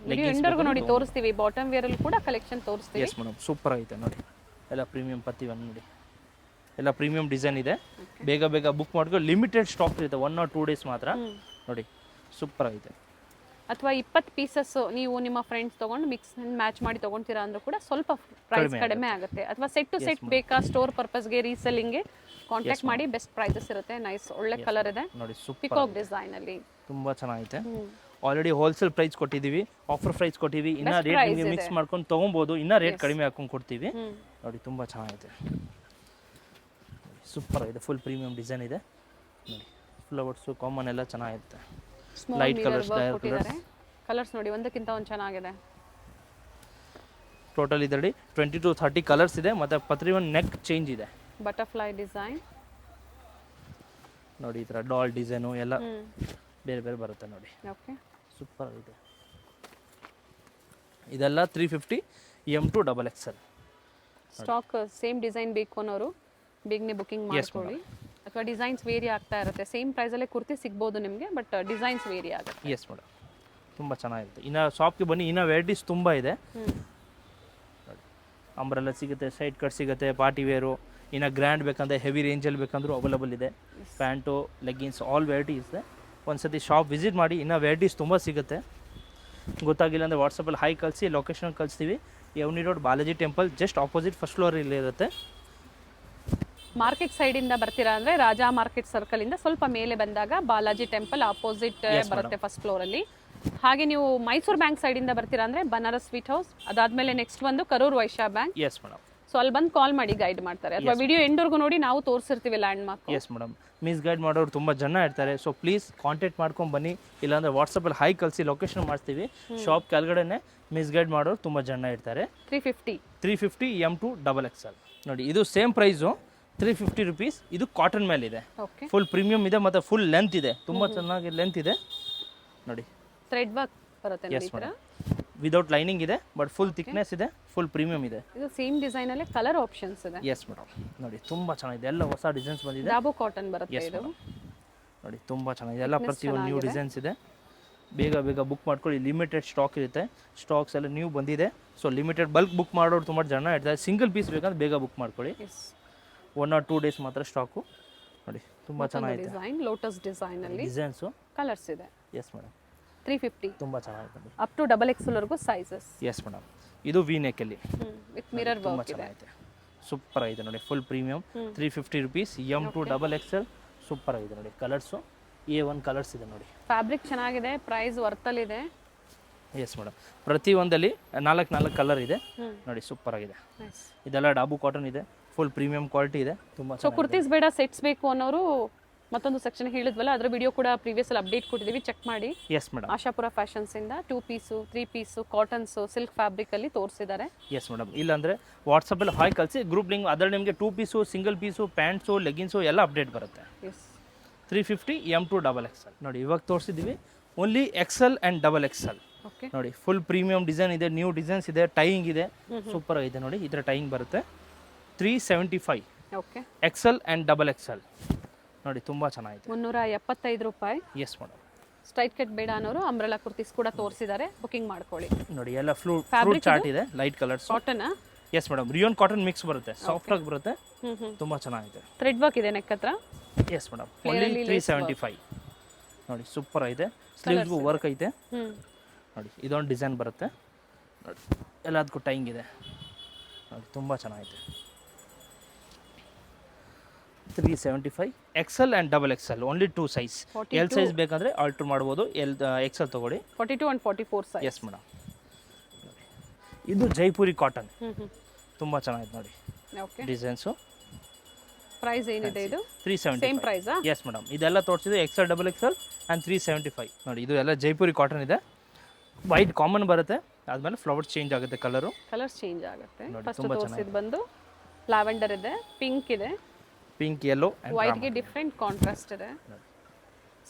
ಎಂಡರ್ಗೂ ನೋಡಿ ತೋರಿಸ್ತೀವಿ, ಬಾಟಮ್ ವೇರ್ ಅಲ್ಲಿ ಕೂಡ ಕಲೆಕ್ಷನ್ ತೋರಿಸ್ತೀವಿ. ಎಸ್ ಮೇಡಮ್, ಸೂಪರ್ ಐತೆ ನೋಡಿ. ಎಲ್ಲ ಪ್ರೀಮಿಯಂ ಪತ್ತಿ ಒಂದು ನೋಡಿ, ಎಲ್ಲ ಪ್ರೀಮಿಯಂ ಡಿಸೈನ್ ಇದೆ. ಬೇಗ ಬೇಗ ಬುಕ್ ಮಾಡ್ಕೊಂಡು, ಲಿಮಿಟೆಡ್ ಸ್ಟಾಕ್ ಇರುತ್ತೆ, 1 or 2 days ಮಾತ್ರ ನೋಡಿ. ಸೂಪರ್ ಐತೆ. ಅಥವಾ 20 ಪೀಸಸ್ ನೀವು ನಿಮ್ಮ ಫ್ರೆಂಡ್ಸ್ ತಗೊಂಡು ಮಿಕ್ಸ್ ಅಂಡ್ ಮ್ಯಾಚ್ ಮಾಡಿ ತಗೊಂತೀರಾ ಅಂದ್ರೂ ಕೂಡ ಸ್ವಲ್ಪ ಪ್ರೈಸ್ ಕಡಿಮೆ ಆಗುತ್ತೆ. ಅಥವಾ ಸೆಟ್ ಟು ಸೆಟ್ ಬೇಕಾ ಸ್ಟೋರ್ ಪರ್ಪಸ್ಗೆ ರೀಸೆಲ್ಲಿಂಗ್ಗೆ ಕಾಂಟ್ಯಾಕ್ಟ್ ಮಾಡಿ, ಬೆಸ್ಟ್ ಪ್ರೈಸಸ್ ಇರುತ್ತೆ. ನೈಸ್, ಒಳ್ಳೆ ಕಲರ್ ಇದೆ ನೋಡಿ, ಸೂಪರ್ ಪಿಕಾಕ್ ಡಿಸೈನ್ ಅಲ್ಲಿ ತುಂಬಾ ಚೆನ್ನಾಗಿದೆ. ಆಲ್ರೆಡಿ ಹೋಲ್ಸೇಲ್ ಪ್ರೈಸ್ ಕೊಟ್ಟಿದ್ದೀವಿ, ಆಫರ್ ಪ್ರೈಸ್ ಕೊಟ್ಟಿವಿ. ಇನ್ನ ರೇಟ್ ನಿಮಗೆ ಮಿಕ್ಸ್ ಮಾಡ್ಕೊಂಡು ತಗೊಬೋದು, ಇನ್ನ ರೇಟ್ ಕಡಿಮೆ ಹಾಕೊಂಡು ಕೊಡ್ತೀವಿ ನೋಡಿ. ತುಂಬಾ ಚೆನ್ನಾಗಿದೆ, ಸೂಪರ್ ಇದೆ. ಫುಲ್ ಪ್ರೀಮಿಯಂ ಡಿಸೈನ್ ಇದೆ ನೋಡಿ. ಫ್ಲವರ್ಸು ಕಾಮನ್ ಎಲ್ಲ ಚೆನ್ನಾಗಿರುತ್ತೆ. ಲೈಟ್ ಕಲರ್ಸ್, ಕಲರ್ಸ್ ನೋಡಿ, ಒಂದಕ್ಕಿಂತ ಒಂದು ಚೆನ್ನಾಗಿದೆ. ಟೋಟಲ್ ಇದರಲ್ಲಿ 20 to 30 ಕಲರ್ಸ್ ಇದೆ. ಮತ್ತೆ ಪ್ರತಿ ಒಂದು ನೆಕ್ ಚೇಂಜ್ ಇದೆ. ಬಟರ್ಫ್ಲೈ ಡಿಸೈನ್ ನೋಡಿ, ಈ ಥರ ಡಾಲ್ ಡಿಸೈನು ಎಲ್ಲ ಬೇರೆ ಬೇರೆ ಬರುತ್ತೆ ನೋಡಿ. ಓಕೆ, ಸೂಪರ್ ಇದೆ. ಇದೆಲ್ಲ 350 M2 XL. Stock same design ಬೇಕು ಅನ್ನೋರು ಬೇಗನೆ ಬುಕಿಂಗ್ ಮಾಡ್ಕೊಳ್ಳಿ. ಅಥವಾ ಡಿಸೈನ್ಸ್ ವೇರಿ ಆಗ್ತಾ ಇರುತ್ತೆ. ಸೇಮ್ ಪ್ರೈಸಲ್ಲೇ ಕುರ್ತಿ ಸಿಗ್ಬೋದು ನಿಮಗೆ, ಬಟ್ ಡಿಸೈನ್ಸ್ ವೇರಿ ಆಗುತ್ತೆ. ಎಸ್ ಮೇಡಮ್, ತುಂಬ ಚೆನ್ನಾಗಿರುತ್ತೆ. ಇನ್ನು ಶಾಪ್ಗೆ ಬನ್ನಿ, ಇನ್ನು ವೆರೈಟೀಸ್ ತುಂಬ ಇದೆ. ಅಂಬ್ರೆಲ್ಲ ಸಿಗುತ್ತೆ, ಸೈಡ್ ಕಟ್ ಸಿಗುತ್ತೆ, ಪಾರ್ಟಿ ವೇರು. ಇನ್ನು ಗ್ರ್ಯಾಂಡ್ ಬೇಕಂದ್ರೆ ಹೆವಿ ರೇಂಜಲ್ಲಿ ಬೇಕಂದ್ರೂ ಅವೈಲಬಲ್ ಇದೆ. ಪ್ಯಾಂಟು, ಲೆಗ್ಗಿನ್ಸ್, ಆಲ್ ವೆರೈಟೀಸ್ ಇದೆ. ಒಂದ್ಸತಿ ಶಾಪ್ ವಿಸಿಟ್ ಮಾಡಿ, ಇನ್ನು ವೆರೈಟೀಸ್ ತುಂಬ ಸಿಗುತ್ತೆ. ಗೊತ್ತಾಗಿಲ್ಲ ಅಂದರೆ ವಾಟ್ಸಪ್ಪಲ್ಲಿ ಹೈ ಕಳಿಸಿ, ಲೊಕೇಶನ್ ಕಳಿಸ್ತೀವಿ. Avenue road Balaji temple just opposite first ಫ್ಲೋರಲ್ಲಿ ಇರುತ್ತೆ. ಮಾರ್ಕೆಟ್ ಸೈಡಿಂದ ಬರ್ತೀರಾ ಅಂದರೆ ರಾಜಾ ಮಾರ್ಕೆಟ್ ಸರ್ಕಲಿಂದ ಸ್ವಲ್ಪ ಮೇಲೆ ಬಂದಾಗ ಬಾಲಾಜಿ ಟೆಂಪಲ್ ಆಪೋಸಿಟ್ ಬರುತ್ತೆ ಫಸ್ಟ್ ಫ್ಲೋರಲ್ಲಿ. ಹಾಗೆ ನೀವು ಮೈಸೂರು ಬ್ಯಾಂಕ್ ಸೈಡಿಂದ ಬರ್ತೀರಾ ಅಂದರೆ ಬನಾರಸ್ ಸ್ವೀಟ್ ಹೌಸ್, ಅದಾದಮೇಲೆ ನೆಕ್ಸ್ಟ್ ಬಂದು Karur Vysya bank. Yes madam. So ಅಲ್ಲಿ ಬಂದು ಕಾಲ್ ಮಾಡಿ ಗೈಡ್ ಮಾಡ್ತಾರೆ, ಅಥವಾ ವಿಡಿಯೋ ಎಂಡ್ವರೆಗೂ ನೋಡಿ ನಾವು ತೋರಿಸಿರ್ತೀವಿ landmark. Yes madam, misguide ಮಾಡೋರು ತುಂಬ ಜನ ಇರ್ತಾರೆ. ಸೊ ಪ್ಲೀಸ್ ಕಾಂಟ್ಯಾಕ್ಟ್ ಮಾಡ್ಕೊಂಡು ಬನ್ನಿ, ಇಲ್ಲಾಂದರೆ ವಾಟ್ಸಪ್ಪಲ್ಲಿ ಹೈ ಕಳಿಸಿ ಲೊಕೇಶನ್ ಮಾಡಿಸ್ತೀವಿ. ಶಾಪ್ ಕೆಳಗಡೆನೆ ಮಿಸ್ ಗೈಡ್ ಮಾಡೋರು ತುಂಬ ಜನ ಇರ್ತಾರೆ. 350 M2 XL ನೋಡಿ. ಇದು ಸೇಮ್ ಪ್ರೈಸು 350 rupees. ಇದು ಕಾಟನ್ ಮೇಲೆ ಇದೆ, ಫುಲ್ ಪ್ರೀಮಿಯಂ ಇದೆ, ಮತ್ತು ಫುಲ್ ಲೆಂತ್ ಇದೆ, ತುಂಬ ಚೆನ್ನಾಗಿ ಲೆಂತ್ ಇದೆ ನೋಡಿ. ಥ್ರೆಡ್ ವರ್ಕ್ ಬರುತ್ತೆ ಎಸ್ ಮೇಡಮ್, ವಿದೌಟ್ ಲೈನಿಂಗ್ ಇದೆ, ಬಟ್ ಫುಲ್ ಥಿಕ್ನೆಸ್ ಇದೆ, ಫುಲ್ ಪ್ರೀಮಿಯಂ ಇದೆ. ಇದು ಸೇಮ್ ಡಿಸೈನ್ ಅಲ್ಲಿ ಕಲರ್ ಆಪ್ಷನ್ಸ್ ಇದೆ. ಎಸ್ ಮೇಡಮ್, ನೋಡಿ ತುಂಬ ಚೆನ್ನಾಗಿದೆ, ಎಲ್ಲ ಹೊಸ ಡಿಸೈನ್ಸ್ ಬಂದಿದೆ. ಡಾಬೋ ಕಾಟನ್ ಬರುತ್ತೆ ಇದು ನೋಡಿ, ತುಂಬ ಚೆನ್ನಾಗಿದೆ. ಎಲ್ಲ ಪ್ರತಿಯೊಂದು ನ್ಯೂ ಡಿಸೈನ್ಸ್ ಇದೆ. ಬೇಗ ಬೇಗ ಬುಕ್ ಮಾಡ್ಕೊಳ್ಳಿ, ಲಿಮಿಟೆಡ್ ಸ್ಟಾಕ್ ಇರುತ್ತೆ. ಸ್ಟಾಕ್ಸ್ ಎಲ್ಲ ನ್ಯೂ ಬಂದಿದೆ. ಸೊ ಲಿಮಿಟೆಡ್ ಬಲ್ಕ್ ಬುಕ್ ಮಾಡೋರು ತುಂಬ ಜನ ಇರ್ತಾರೆ. ಸಿಂಗಲ್ ಪೀಸ್ ಬೇಕಂದ್ರೆ ಬೇಗ ಬುಕ್ ಮಾಡ್ಕೊಳ್ಳಿ. 1 or 2 days ಮಾತ್ರ ಸ್ಟಾಕು ನೋಡಿ. ತುಂಬ ಚೆನ್ನಾಗಿದೆ ಡಿಸೈನ್, ಲೋಟಸ್ ಡಿಸೈನ್ ಅಲ್ಲಿ ಡಿಸೈನ್ಸು, ಕಲರ್ಸ್ ಇದೆ. ಎಸ್ ಮೇಡಮ್, 350 ತುಂಬ ಚೆನ್ನಾಗಿದೆ. ಅಪ್ ಟು XXL ವರೆಗೂ ಸೈಜಸ್. ಎಸ್ ಮೇಡಮ್, ಇದು ವಿ ನೆಕ್ಕಲ್ಲಿ ವಿತ್ ಮಿರರ್ ತುಂಬ ವರ್ಕ್ ಇದೆ. ಚೆನ್ನಾಗಿದೆ, ಸೂಪರ್ ಆಗಿದೆ ನೋಡಿ. Full premium 350 rupees M2 XL. Super ಆಗಿದೆ ನೋಡಿ. ಕಲರ್ಸು A1 ಕಲರ್ಸ್ ಇದೆ ನೋಡಿ. ಫ್ಯಾಬ್ರಿಕ್ ಚೆನ್ನಾಗಿದೆ, ಪ್ರೈಸ್ ವರ್ತಲ್ ಇದೆ. ಎಸ್ ಮೇಡಮ್, ಪ್ರತಿ ಒಂದಲ್ಲಿ 4 ಕಲರ್ ಇದೆ ನೋಡಿ. ಸೂಪರ್ ಆಗಿದೆ. ಇದೆಲ್ಲ ಡಾಬು ಕಾಟನ್ ಇದೆ, ಫುಲ್ ಪ್ರೀಮಿಯಂ ಕ್ವಾಲಿಟಿ ಇದೆ, ತುಂಬ. ಸೊ ಕುರ್ತೀಸ್ ಬೇಡ ಸೆಟ್ಸ್ ಬೇಕು ಅನ್ನೋರು ಮತ್ತೊಂದು ಸೆಕ್ಷನ್ ಹೇಳಿದ್ವಲ್ಲ, ಅದರ ವಿಡಿಯೋ ಕೂಡ ಪ್ರೀವಿಯಸ್ ಅಲ್ಲಿ ಅಪ್ಡೇಟ್ ಕೊಟ್ಟಿದ್ದೀವಿ, ಚೆಕ್ ಮಾಡಿ. ಎಸ್ ಮೇಡಮ್, ಆಶಾಪುರ ಫ್ಯಾಷನ್ಸ್ ಇಂದ 2 piece 3 piece cottons silk fabric ಅಲ್ಲಿ ತೋರಿಸಿದ್ದಾರೆ. ಎಸ್ ಮೇಡಮ್, ಇಲ್ಲಾಂದರೆ ವಾಟ್ಸಪ್ಪಲ್ಲಿ ಹಾಯ್ ಕಳಿಸಿ, ಗ್ರೂಪ್ ಲಿಂಕ್ ಅದರಲ್ಲಿ ನಿಮಗೆ 2 piece, single piece, pants, leggings ಎಲ್ಲ ಅಪ್ಡೇಟ್ ಬರುತ್ತೆ. 350 M2 XL ನೋಡಿ. ಇವಾಗ ತೋರಿಸಿದ್ದೀವಿ ಓನ್ಲಿ XL and XXL ನೋಡಿ. ಫುಲ್ ಪ್ರೀಮಿಯಂ ಡಿಸೈನ್ ಇದೆ, ನ್ಯೂ ಡಿಸೈನ್ಸ್ ಇದೆ, ಟೈಯಿಂಗ್ ಇದೆ, ಸೂಪರ್ ಆಗಿದೆ ನೋಡಿ. ಈ ಥರ ಟೈಯಿಂಗ್ ಬರುತ್ತೆ. 375 XL and XXL ನೋಡಿ. ತುಂಬ ಚೆನ್ನಾಗಿದೆ, 375 ರೂಪಾಯಿ. Yes madam. ಸ್ಟ್ರೈಟ್ ಕಟ್ ಬೇಡ ಅನ್ನೋರು ಅಂಬ್ರೆಲಾ ಕುರ್ತೀಸ್ ಕೂಡ ತೋರಿಸಿದ್ದಾರೆ, ಬುಕಿಂಗ್ ಮಾಡ್ಕೊಳ್ಳಿ ನೋಡಿ. ಎಲ್ಲ ಫ್ಲೂಟ್ ಚಾರ್ಟ್ ಇದೆ, light colours. Cotton. Yes madam, rayon cotton mix ಬರುತ್ತೆ, ಸಾಫ್ಟ್ ಆಗಿ ಬರುತ್ತೆ, ತುಂಬ ಚೆನ್ನಾಗಿದೆ. ಥ್ರೆಡ್ ವರ್ಕ್ ಇದೆ ನೆಕ್ ಹತ್ರ. ಎಸ್ ಮೇಡಮ್, ಓನ್ಲಿ 375 ನೋಡಿ. ಸೂಪರ್ ಆಗಿದೆ. ಸ್ಲೀವ್ಸ್ಗೂ ವರ್ಕ್ ಐತೆ ನೋಡಿ. ಇದೊಂದು ಡಿಸೈನ್ ಬರುತ್ತೆ ನೋಡಿ, ಎಲ್ಲದಕ್ಕೂ ಟೈಂಗ್ ಇದೆ ನೋಡಿ. ತುಂಬ ಚೆನ್ನಾಗಿದೆ. 375 XL and XXL only 2 size. L size ಬೇಕಂದ್ರೆ ಆಲ್ಟರ್ ಮಾಡ್ಬೋದು. XL ತಗೊಳ್ಳಿ. 42 and 44 ಸೈಜ್. Yes madam. ಇದು ಜೈಪುರಿ ಕಾಟನ್, ತುಂಬ ಚೆನ್ನಾಗಿದೆ ನೋಡಿ ಡಿಸೈನ್ಸು. ಪ್ರೈಸ್ ಏನಿದೆ ಇದು 375. ಸೇಮ್ ಪ್ರೈಸಾ? ಎಸ್ ಮೇಡಮ್, ಇದೆಲ್ಲ ತೋರಿಸಿದ್ದು XL XXL ಆ್ಯಂಡ್ 375. ನೋಡಿ ಇದು ಎಲ್ಲ ಜೈಪುರಿ ಕಾಟನ್ ಇದೆ. ವೈಟ್ ಕಾಮನ್ ಬರುತ್ತೆ, ಆದಮೇಲೆ ಫ್ಲವರ್ಸ್ ಚೇಂಜ್ ಆಗುತ್ತೆ, ಕಲರ್ಸ್ ಚೇಂಜ್ ಆಗುತ್ತೆ. ನೋಡಿ, ಫಸ್ಟ್ ತುಂಬಾ ತೋರಿಸಿದ್ ಬಂದು ಲ್ಯಾವೆಂಡರ್ ಇದೆ, ಪಿಂಕ್ ಇದೆ, ಪಿಂಕ್, ಯೆಲ್ಲೋ ಆ್ಯಂಡ್ ವೈಟ್ ಗೆ ಡಿಫ್ರೆಂಟ್ ಕಾಂಟ್ರಾಸ್ಟ್ ಇದೆ.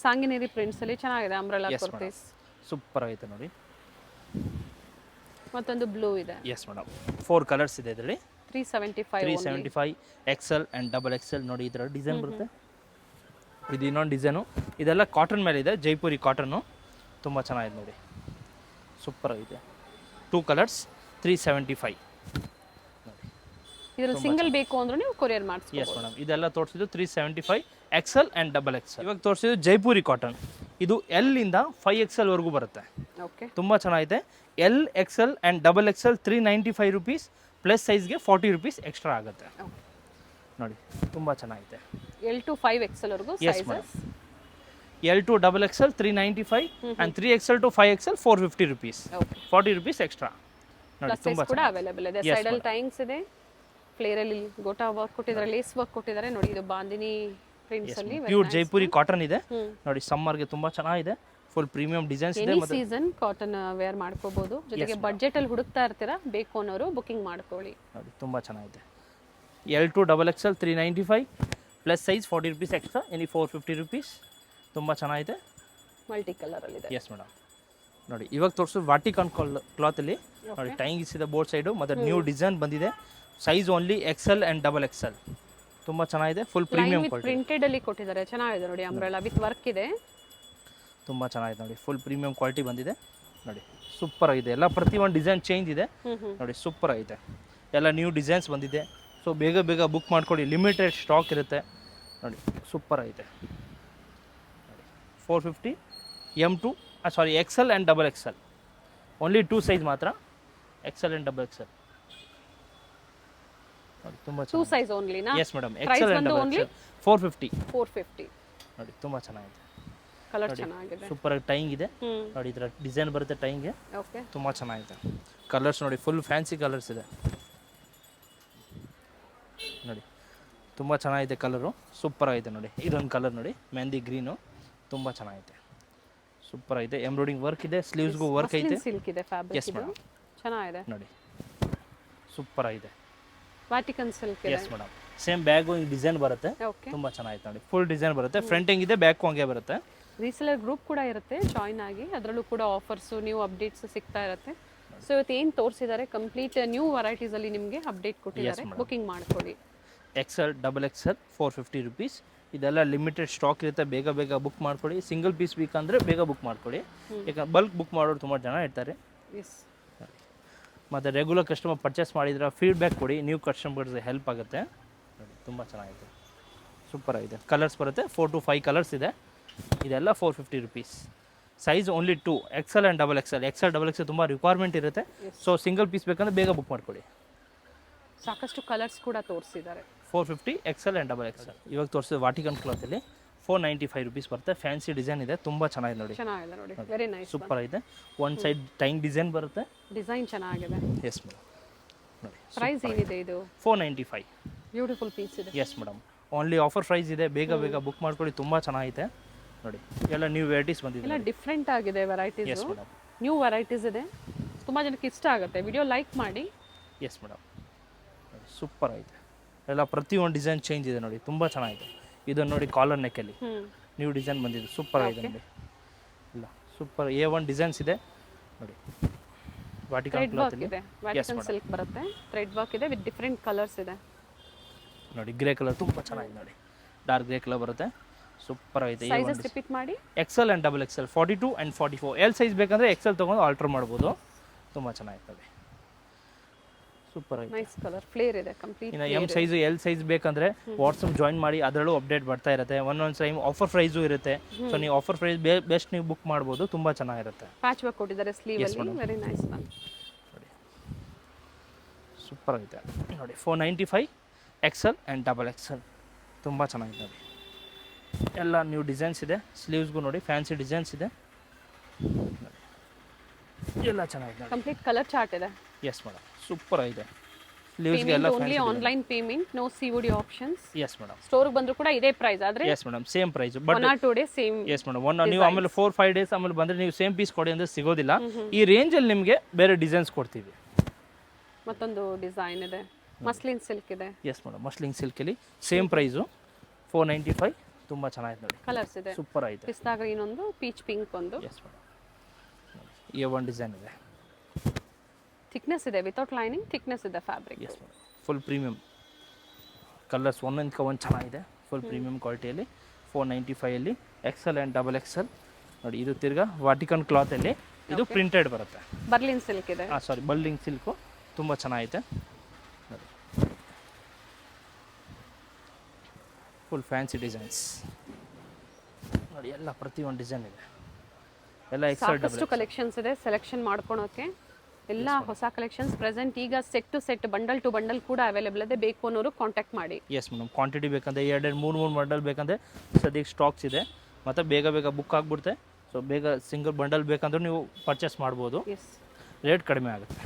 ಸಾಂಗಿನೇರಿ ಪ್ರಿಂಟ್ಸ್ ಅಲ್ಲಿ ಚೆನ್ನಾಗಿದೆ. ಅಂಬ್ರೆಲಾ ಕುರ್ತೀಸ್ ಸೂಪರ್ ಆಗಿದೆ ನೋಡಿ. ಮತ್ತೊಂದು ಬ್ಲೂ ಇದೆ. ಎಸ್ ಮೇಡಮ್, 4 ಕಲರ್ಸ್ ಇದೆ ಇದರಲ್ಲಿ. 375 XL ಆ್ಯಂಡ್ XXL. ನೋಡಿ ಈ ಥರ ಡಿಸೈನ್ ಬರುತ್ತೆ. ಇದು ಇನ್ನೊಂದು ಡಿಸೈನು. ಇದೆಲ್ಲ ಕಾಟನ್ ಮೇಲೆ ಇದೆ, ಜೈಪುರಿ ಕಾಟನ್ನು. ತುಂಬ ಚೆನ್ನಾಗಿದೆ ನೋಡಿ, ಸೂಪರ್ ಆಗಿದೆ. 2 ಕಲರ್ಸ್ 375. ಇದರಲ್ಲಿ ಸಿಂಗಲ್ ಬೇಕು ಅಂದ್ರೆ ನೀವು ಕೊರಿಯರ್ ಮಾಡಿಸ್ತೀವಿ. ಎಸ್ ಮೇಡಮ್, ಇದೆಲ್ಲ ತೋರಿಸಿದ್ದು 375 XL ಆ್ಯಂಡ್ XXL. ಇವಾಗ ತೋರಿಸಿದ್ದು ಜೈಪುರಿ ಕಾಟನ್. ಇದು L ಇಂದ 5XL ವರೆಗೂ ಬರುತ್ತೆ. ಓಕೆ, ತುಂಬ ಚೆನ್ನಾಗಿದೆ. L, XL and XXL 395 rupees, plus ಸೈಜ್ಗೆ 40 ರುಪೀಸ್ ಎಕ್ಸ್ಟ್ರಾ ಆಗುತ್ತೆ. ನೋಡಿ ತುಂಬ ಚೆನ್ನಾಗಿದೆ. L to 5XL ವರೆಗೂ yes madam. Sizes. L to XXL 395 and 3XL to 5XL 450 rupees, okay, 40 rupees extra. ನೋಡಿ ಪ್ಲಸ್ ಸೈಜ್ ಕೂಡ ಅವೈಲೇಬಲ್ ಇದೆ. ಸೈಡ್ ಅಲ್ಲಿ ಟೈಂಗ್ಸ್ ಇದೆ, ಫ್ಲೇರ್ ಅಲ್ಲಿ ಗೋಟಾ ವರ್ಕ್ ಕೊಟ್ಟಿದ್ದಾರೆ, ಲೇಸ್ ವರ್ಕ್ ಕೊಟ್ಟಿದ್ದಾರೆ. ನೋಡಿ ಇದು ಬಾಂದಿನಿ ಪ್ರಿಂಟ್ಸ್ ಅಲ್ಲಿ ಪ್ಯೂರ್ ಜೈಪುರಿ ಕಾಟನ್ ಇದೆ. ನೋಡಿ ಸಮ್ಮರ್ಗೆ ತುಂಬ ಚೆನ್ನಾಗಿದೆ. ಫುಲ್ ಪ್ರೀಮಿಯಂ ಡಿಸೈನ್ಸ್ ಇದೆ. ಎನಿ ಸೀಸನ್ ಕಾಟನ್ ವೇರ್ ಮಾಡ್ಕೋಬಹುದು. ಜೊತೆಗೆ ಬಡ್ಜೆಟ್ ಅಲ್ಲಿ ಹುಡುಕ್ತಾ ಇರ್ತೀರಾ, ಬೇಕು ಅನ್ನೋರು ಬುಕಿಂಗ್ ಮಾಡ್ಕೊಳ್ಳಿ. ನೋಡಿ ತುಂಬ ಚೆನ್ನಾಗಿದೆ. L to XXL 395 plus size 40 rupees extra, any 450 rupees. ತುಂಬ ಚೆನ್ನಾಗಿದೆ, ಮಲ್ಟಿ ಕಲರ್ ಅಲ್ಲಿ ಇದೆ. Yes madam. ನೋಡಿ ಇವಾಗ ತೋರಿಸೋದು ವಾಟಿಕಾನ್ ಕ್ಲಾತಲ್ಲಿ. ನೋಡಿ ಟೈಂಗಿಸ್ ಇದೆ ಬೋರ್ಡ್ ಸೈಡು, ಮತ್ತು ನ್ಯೂ ಡಿಸೈನ್ ಬಂದಿದೆ. Size only XL and XXL. ತುಂಬ ಚೆನ್ನಾಗಿದೆ, ಫುಲ್ ಪ್ರೀಮಿಯಂ ಕ್ವಾಲಿಟಿ. ಪ್ರಿಂಟೆಡ್ ಅಲ್ಲಿ ಕೊಟ್ಟಿದ್ದಾರೆ, ಚೆನ್ನಾಗಿದೆ ನೋಡಿ. ಅಂಬ್ರೆಲಾ ವಿತ್ ವರ್ಕ್ ಇದೆ, ತುಂಬ ಚೆನ್ನಾಗಿದೆ ನೋಡಿ. ಫುಲ್ ಪ್ರೀಮಿಯಂ ಕ್ವಾಲಿಟಿ ಬಂದಿದೆ. ನೋಡಿ ಸೂಪರ್ ಆಗಿದೆ. ಎಲ್ಲ ಪ್ರತಿಯೊಂದು ಡಿಸೈನ್ ಚೇಂಜ್ ಇದೆ. ನೋಡಿ ಸೂಪರ್ ಆಗಿದೆ. ಎಲ್ಲ ನ್ಯೂ ಡಿಸೈನ್ಸ್ ಬಂದಿದೆ. ಸೊ ಬೇಗ ಬೇಗ ಬುಕ್ ಮಾಡ್ಕೊಳ್ಳಿ, ಲಿಮಿಟೆಡ್ ಸ್ಟಾಕ್ ಇರುತ್ತೆ. ನೋಡಿ ಸೂಪರ್ ಆಗಿದೆ. 450 M2 XL and XXL. Only 2 size ಮಾತ್ರ, XL ಆ್ಯಂಡ್ XXL. ನೋಡಿ ತುಂಬ 2 ಸೈಜ್ ಓನ್ಲಿ ನಾ? Yes madam, XL and XXL 450. ನೋಡಿ ತುಂಬ ಚೆನ್ನಾಗಿದೆ. ಕಲರ್ ಚೆನ್ನಾಗಿದೆ, ಸೂಪರ್ ಆಗಿ ಟೈಂಗ್ ಇದೆ. ನೋಡಿ ಇದರ ಡಿಸೈನ್ ಬರುತ್ತೆ ಟೈಂಗ್ಗೆ. ಓಕೆ, ತುಂಬ ಚೆನ್ನಾಗಿದೆ. ಕಲರ್ಸ್ ನೋಡಿ, ಫುಲ್ ಫ್ಯಾನ್ಸಿ ಕಲರ್ಸ್ ಇದೆ. ನೋಡಿ ತುಂಬ ಚೆನ್ನಾಗಿದೆ ಕಲರು, ಸೂಪರ್ ಆಗಿದೆ. ನೋಡಿ ಇದೊಂದು ಕಲರ್ ನೋಡಿ, ಮೆಹಂದಿ ಗ್ರೀನು, ತುಂಬ ಚೆನ್ನಾಗಿದೆ, ಸೂಪರ್ ಆಗಿದೆ. ಎಂಬ್ರಾಯ್ಡಿಂಗ್ ವರ್ಕ್ ಇದೆ, ಸ್ಲೀವ್ಸ್ಗೂ ವರ್ಕ್ ಐತೆ. ಸಿಲ್ಕ್ ಇದೆ ಫ್ಯಾಬ್ರಿಕ್. ಎಸ್ ಮೇಡಮ್, ಚೆನ್ನಾಗಿದೆ ನೋಡಿ ಸೂಪರ್ ಆಗಿದೆ. ವಾಟಿಕನ್ ಸಿಲ್ಕ್ ಇದೆ. Yes madam, same bag design ಬರುತ್ತೆ. ಓಕೆ, ತುಂಬ ಚೆನ್ನಾಗಿದೆ ನೋಡಿ. ಫುಲ್ ಡಿಸೈನ್ ಬರುತ್ತೆ, ಫ್ರಂಟ್ ಹೆಂಗಿದೆ ಬ್ಯಾಕ್ ಹಂಗೆ ಬರುತ್ತೆ. ರೀಸೆಲರ್ ಗ್ರೂಪ್ ಕೂಡ ಇರುತ್ತೆ, ಜಾಯಿನ್ ಆಗಿ. ಅದರಲ್ಲೂ ಕೂಡ ಆಫರ್ಸು, ನ್ಯೂ ಅಪ್ಡೇಟ್ಸ್ ಸಿಗ್ತಾ ಇರುತ್ತೆ. ಸೊ ಇವತ್ತು ಏನು ತೋರಿಸಿದ್ದಾರೆ ಕಂಪ್ಲೀಟ್ ನ್ಯೂ ವೆರೈಟೀಸ್ ಅಲ್ಲಿ ನಿಮಗೆ ಅಪ್ಡೇಟ್ ಕೊಟ್ಟಿದ್ದಾರೆ. ಬುಕಿಂಗ್ ಮಾಡ್ಕೊಳ್ಳಿ. XL XXL 450 rupees. ಇದೆಲ್ಲ ಲಿಮಿಟೆಡ್ ಸ್ಟಾಕ್ ಇರುತ್ತೆ, ಬೇಗ ಬೇಗ ಬುಕ್ ಮಾಡ್ಕೊಳ್ಳಿ. ಸಿಂಗಲ್ ಪೀಸ್ ಬೇಕಂದರೆ ಬೇಗ ಬುಕ್ ಮಾಡ್ಕೊಳ್ಳಿ, ಯಾಕಂದ್ರೆ ಬಲ್ಕ್ ಬುಕ್ ಮಾಡೋರು ತುಂಬ ಜನ ಇರ್ತಾರೆ. ಎಸ್, ಮತ್ತು ರೆಗ್ಯುಲರ್ ಕಸ್ಟಮರ್ ಪರ್ಚೇಸ್ ಮಾಡಿದ್ರೆ ಫೀಡ್ಬ್ಯಾಕ್ ಕೊಡಿ, ನ್ಯೂ ಕಸ್ಟಮರ್ಸ್ಗೆ ಹೆಲ್ಪ್ ಆಗುತ್ತೆ. ನೋಡಿ ತುಂಬ ಚೆನ್ನಾಗಿದೆ, ಸೂಪರ್ ಆಗಿದೆ. ಕಲರ್ಸ್ ಬರುತ್ತೆ, 4 to 5 ಕಲರ್ಸ್ ಇದೆ. ಇದೆಲ್ಲ 450 rupees. Size only 2, XL and XXL. XL ತುಂಬ ರಿಕ್ವೈರ್ಮೆಂಟ್ ಇರುತ್ತೆ. ಸೊ ಸಿಂಗಲ್ ಪೀಸ್ ಬೇಕಂದ್ರೆ ಬೇಗ ಬುಕ್ ಮಾಡ್ಕೊಳ್ಳಿ. ಸಾಕಷ್ಟು ಕಲರ್ಸ್ ಕೂಡ ತೋರಿಸಿದ್ದಾರೆ. 450 XL ಆ್ಯಂಡ್ XXL. ಇವಾಗ ತೋರಿಸಿದ ವಾಟಿಕನ್ ಕ್ಲಾತಲ್ಲಿ 495 ರುಪೀಸ್ ಬರುತ್ತೆ. ಫ್ಯಾನ್ಸಿ ಡಿಸೈನ್ ಇದೆ, ತುಂಬ ಚೆನ್ನಾಗಿದೆ ನೋಡಿ. ಚೆನ್ನಾಗಿದೆ ನೋಡಿ, ವೆರಿ ನೈಸ್, ಸೂಪರ್ ಆಗಿದೆ. ಒನ್ ಸೈಡ್ ಟೈಂಗ್ ಡಿಸೈನ್ ಬರುತ್ತೆ. ಡಿಸೈನ್ ಚೆನ್ನಾಗಿದೆ. Yes madam. ನೋಡಿ ಪ್ರೈಸ್ ಏನಿದೆ ಇದು? 495. ಬ್ಯೂಟಿಫುಲ್ ಪೀಸ್ ಇದೆ. Yes madam, only offer price ಇದೆ, ಬೇಗ ಬೇಗ ಬುಕ್ ಮಾಡ್ಕೊಳ್ಳಿ, ತುಂಬ ಚೆನ್ನಾಗಿದೆ. ನೋಡಿ ಎಲ್ಲ ನ್ಯೂ ವೆರೈಟೀಸ್ ಬಂದಿದೆ, ಎಲ್ಲ ಡಿಫ್ರೆಂಟ್ ಆಗಿದೆ varieties. Yes madam, new varieties ಇದೆ, ತುಂಬ ಜನಕ್ಕೆ ಇಷ್ಟ ಆಗುತ್ತೆ. ವಿಡಿಯೋ ಲೈಕ್ ಮಾಡಿ. ಎಸ್ ಮೇಡಮ್, ಸೂಪರ್ ಆಗಿದೆ. ಎಲ್ಲ ಪ್ರತಿಯೊಂದು ಡಿಸೈನ್ ಚೇಂಜ್ ಇದೆ ನೋಡಿ, ತುಂಬ ಚೆನ್ನಾಗಿದೆ. ಇದನ್ನು ನೋಡಿ ಕಾಲರ್ ನೆಕ್ಕಲ್ಲಿ ನ್ಯೂ ಡಿಸೈನ್ ಬಂದಿದೆ, ಸೂಪರ್ ಆಗಿದೆ ನೋಡಿ. ಇಲ್ಲ ಸೂಪರ್ A1 ಡಿಸೈನ್ಸ್ ಇದೆ ನೋಡಿ. ವಾಟಿಕನ್ ಕ್ಲಾತ್ ಇದೆ, ವಾಟಿಕನ್ ಸಿಲ್ಕ್ ಬರುತ್ತೆ, ಥ್ರೆಡ್ ವರ್ಕ್ ಇದೆ ವಿತ್ ಡಿಫರೆಂಟ್ ಕಲರ್ಸ್ ಇದೆ. ನೋಡಿ ಗ್ರೇ ಕಲರ್ ತುಂಬ ಚೆನ್ನಾಗಿದೆ ನೋಡಿ, ಡಾರ್ಕ್ ಗ್ರೇ ಕಲರ್ ಬರುತ್ತೆ, ಸೂಪರ್ ಆಗಿದೆ. ಸೈಜಸ್ ರಿಪೀಟ್ ಮಾಡಿ. XL and XXL 42 and 44. L size ಬೇಕಂದ್ರೆ XL ತೊಗೊಂಡು ಆಲ್ಟರ್ ಮಾಡ್ಬೋದು, ತುಂಬ ಚೆನ್ನಾಗಿದೆ ನೋಡಿ, ಸೂಪರ್ ಆಗಿದೆ. ನೈಸ್ ಕಲರ್, ಫ್ಲೇರ್ ಇದೆ ಕಂಪ್ಲೀಟ್. ಇನ್ನು M ಸೈಜು L ಸೈಜ್ ಬೇಕಂದ್ರೆ ವಾಟ್ಸಪ್ ಜಾಯಿನ್ ಮಾಡಿ, ಅದರಲ್ಲೂ ಅಪ್ಡೇಟ್ ಬರ್ತಾ ಇರುತ್ತೆ. ಒಂದೊಂದು ಟೈಮ್ ಆಫರ್ ಪ್ರೈಸು ಇರುತ್ತೆ. ಸೊ ನೀವು ಆಫರ್ ಪ್ರೈಸ್ ಬೆಸ್ಟ್ ನೀವು ಬುಕ್ ಮಾಡ್ಬೋದು, ತುಂಬ ಚೆನ್ನಾಗಿರುತ್ತೆ. ಪ್ಯಾಚ್ ವರ್ಕ್ ಕೊಟ್ಟಿದ್ದಾರೆ ಸ್ಲೀವ್ ಅಲ್ಲಿ, ವೆರಿ ನೈಸ್ ಮ್ಯಾಮ್. ನೋಡಿ ಸೂಪರ್ ಆಗಿದೆ ನೋಡಿ. 495 XL ಆ್ಯಂಡ್ XXL, ತುಂಬ ಚೆನ್ನಾಗಿದೆ ನೋಡಿ. ಎಲ್ಲ ನ್ಯೂ ಡಿಸೈನ್ಸ್ ಇದೆ, ಸ್ಲೀವ್ಸ್ಗೂ ನೋಡಿ ಫ್ಯಾನ್ಸಿ ಡಿಸೈನ್ಸ್ ಇದೆ, ಎಲ್ಲ ಚೆನ್ನಾಗಿದೆ ನೋಡಿ. ಕಂಪ್ಲೀಟ್ ಕಲರ್ ಚಾರ್ಟ್ ಇದೆ. ಎಸ್ ಮೇಡಮ್, ಸೂಪರ್ ಆಗಿದೆ. ಸ್ಲೀವ್ಸ್ಗೆ ಎಲ್ಲ only online payment, no COD options. Yes madam. Store ಬಂದ್ರು ಕೂಡ ಇದೇ ಪ್ರೈಸ್ ಆದ್ರೆ yes madam, same price. But 1 or 2 days same. Yes madam, ನೀವು ಆಮೇಲೆ 4-5 ಡೇಸ್ ಆಮೇಲೆ ಬಂದರೆ ನೀವು ಸೇಮ್ ಪೀಸ್ ಕೊಡಿ ಅಂದರೆ ಸಿಗೋದಿಲ್ಲ. ಈ ರೇಂಜಲ್ಲಿ ನಿಮಗೆ ಬೇರೆ ಡಿಸೈನ್ಸ್ ಕೊಡ್ತೀವಿ. ಮತ್ತೊಂದು ಡಿಸೈನ್ ಇದೆ, ಮಸ್ಲಿನ್ ಸಿಲ್ಕ್ ಇದೆ. ಎಸ್ ಮೇಡಮ್, ಮಸ್ಲಿಂಗ್ ಸಿಲ್ಕಲ್ಲಿ ಸೇಮ್ ಪ್ರೈಸು 495. ತುಂಬ ಚೆನ್ನಾಗಿದೆ ನೋಡಿ, ಕಲರ್ಸ್ ಇದೆ. ಸೂಪರ್ ಆಗಿದೆ. ಪಿಸ್ತಾ ಗ್ರೀನ್ ಒಂದು, ಪೀಚ್ ಪಿಂಕ್ ಒಂದು. ಎಸ್ ಮೇಡಮ್, ಈ ಒಂದು ಡಿಸೈನ್ ಇದೆ. ಥಿಕ್ನೆಸ್ ಇದೆ, ವಿತೌಟ್ ಲೈನಿಂಗ್ ಥಿಕ್ನೆಸ್ ಇದೆ fabric. Yes madam, full premium colours ಒಂದೊಂದಕ್ಕೆ ಒಂದು ಚೆನ್ನಾಗಿದೆ. ಫುಲ್ ಪ್ರೀಮಿಯಮ್ ಕ್ವಾಲಿಟಿಯಲ್ಲಿ 495ಅಲ್ಲಿ XL ಆ್ಯಂಡ್ XXL ನೋಡಿ. ಇದು ತಿರ್ಗಾ ವಾಟಿಕನ್ ಕ್ಲಾತಲ್ಲಿ ಇದು ಪ್ರಿಂಟೆಡ್ ಬರುತ್ತೆ. ಬರ್ಲಿನ್ ಸಿಲ್ಕ್ ಇದೆ. ಸಾರಿ, ಬಲ್ಡಿಂಗ್ ಸಿಲ್ಕು ತುಂಬ ಚೆನ್ನಾಗಿದೆ ನೋಡಿ. ಫುಲ್ ಫ್ಯಾನ್ಸಿ ಡಿಸೈನ್ಸ್ ನೋಡಿ, ಎಲ್ಲ ಪ್ರತಿಯೊಂದು ಡಿಸೈನ್ ಇದೆ. ಎಲ್ಲ ಸಾಕಷ್ಟು ಕಲೆಕ್ಷನ್ಸ್ ಇದೆ ಸೆಲೆಕ್ಷನ್ ಮಾಡ್ಕೊಳೋಕೆ. ಎಲ್ಲ ಹೊಸ ಕಲೆಕ್ಷನ್ಸ್ ಪ್ರೆಸೆಂಟ್ ಈಗ set to set, bundle to bundle ಕೂಡ ಅವೈಲೇಬಲ್ ಇದೆ. ಬೇಕು ಅನ್ನೋರು ಕಾಂಟ್ಯಾಕ್ಟ್ ಮಾಡಿ. ಎಸ್ ಮೇಡಮ್, ಕ್ವಾಂಟಿಟಿ ಬೇಕಂದ್ರೆ 2-3 ಬಂಡಲ್ ಬೇಕಂದ್ರೆ ಸದ್ಯಕ್ಕೆ ಸ್ಟಾಕ್ಸ್ ಇದೆ. ಮತ್ತು ಬೇಗ ಬೇಗ ಬುಕ್ ಆಗಿಬಿಡುತ್ತೆ. ಸೊ ಬೇಗ ಸಿಂಗಲ್ ಬಂಡಲ್ ಬೇಕಂದ್ರೆ ನೀವು ಪರ್ಚೇಸ್ ಮಾಡ್ಬೋದು. ಎಸ್, ರೇಟ್ ಕಡಿಮೆ ಆಗುತ್ತೆ.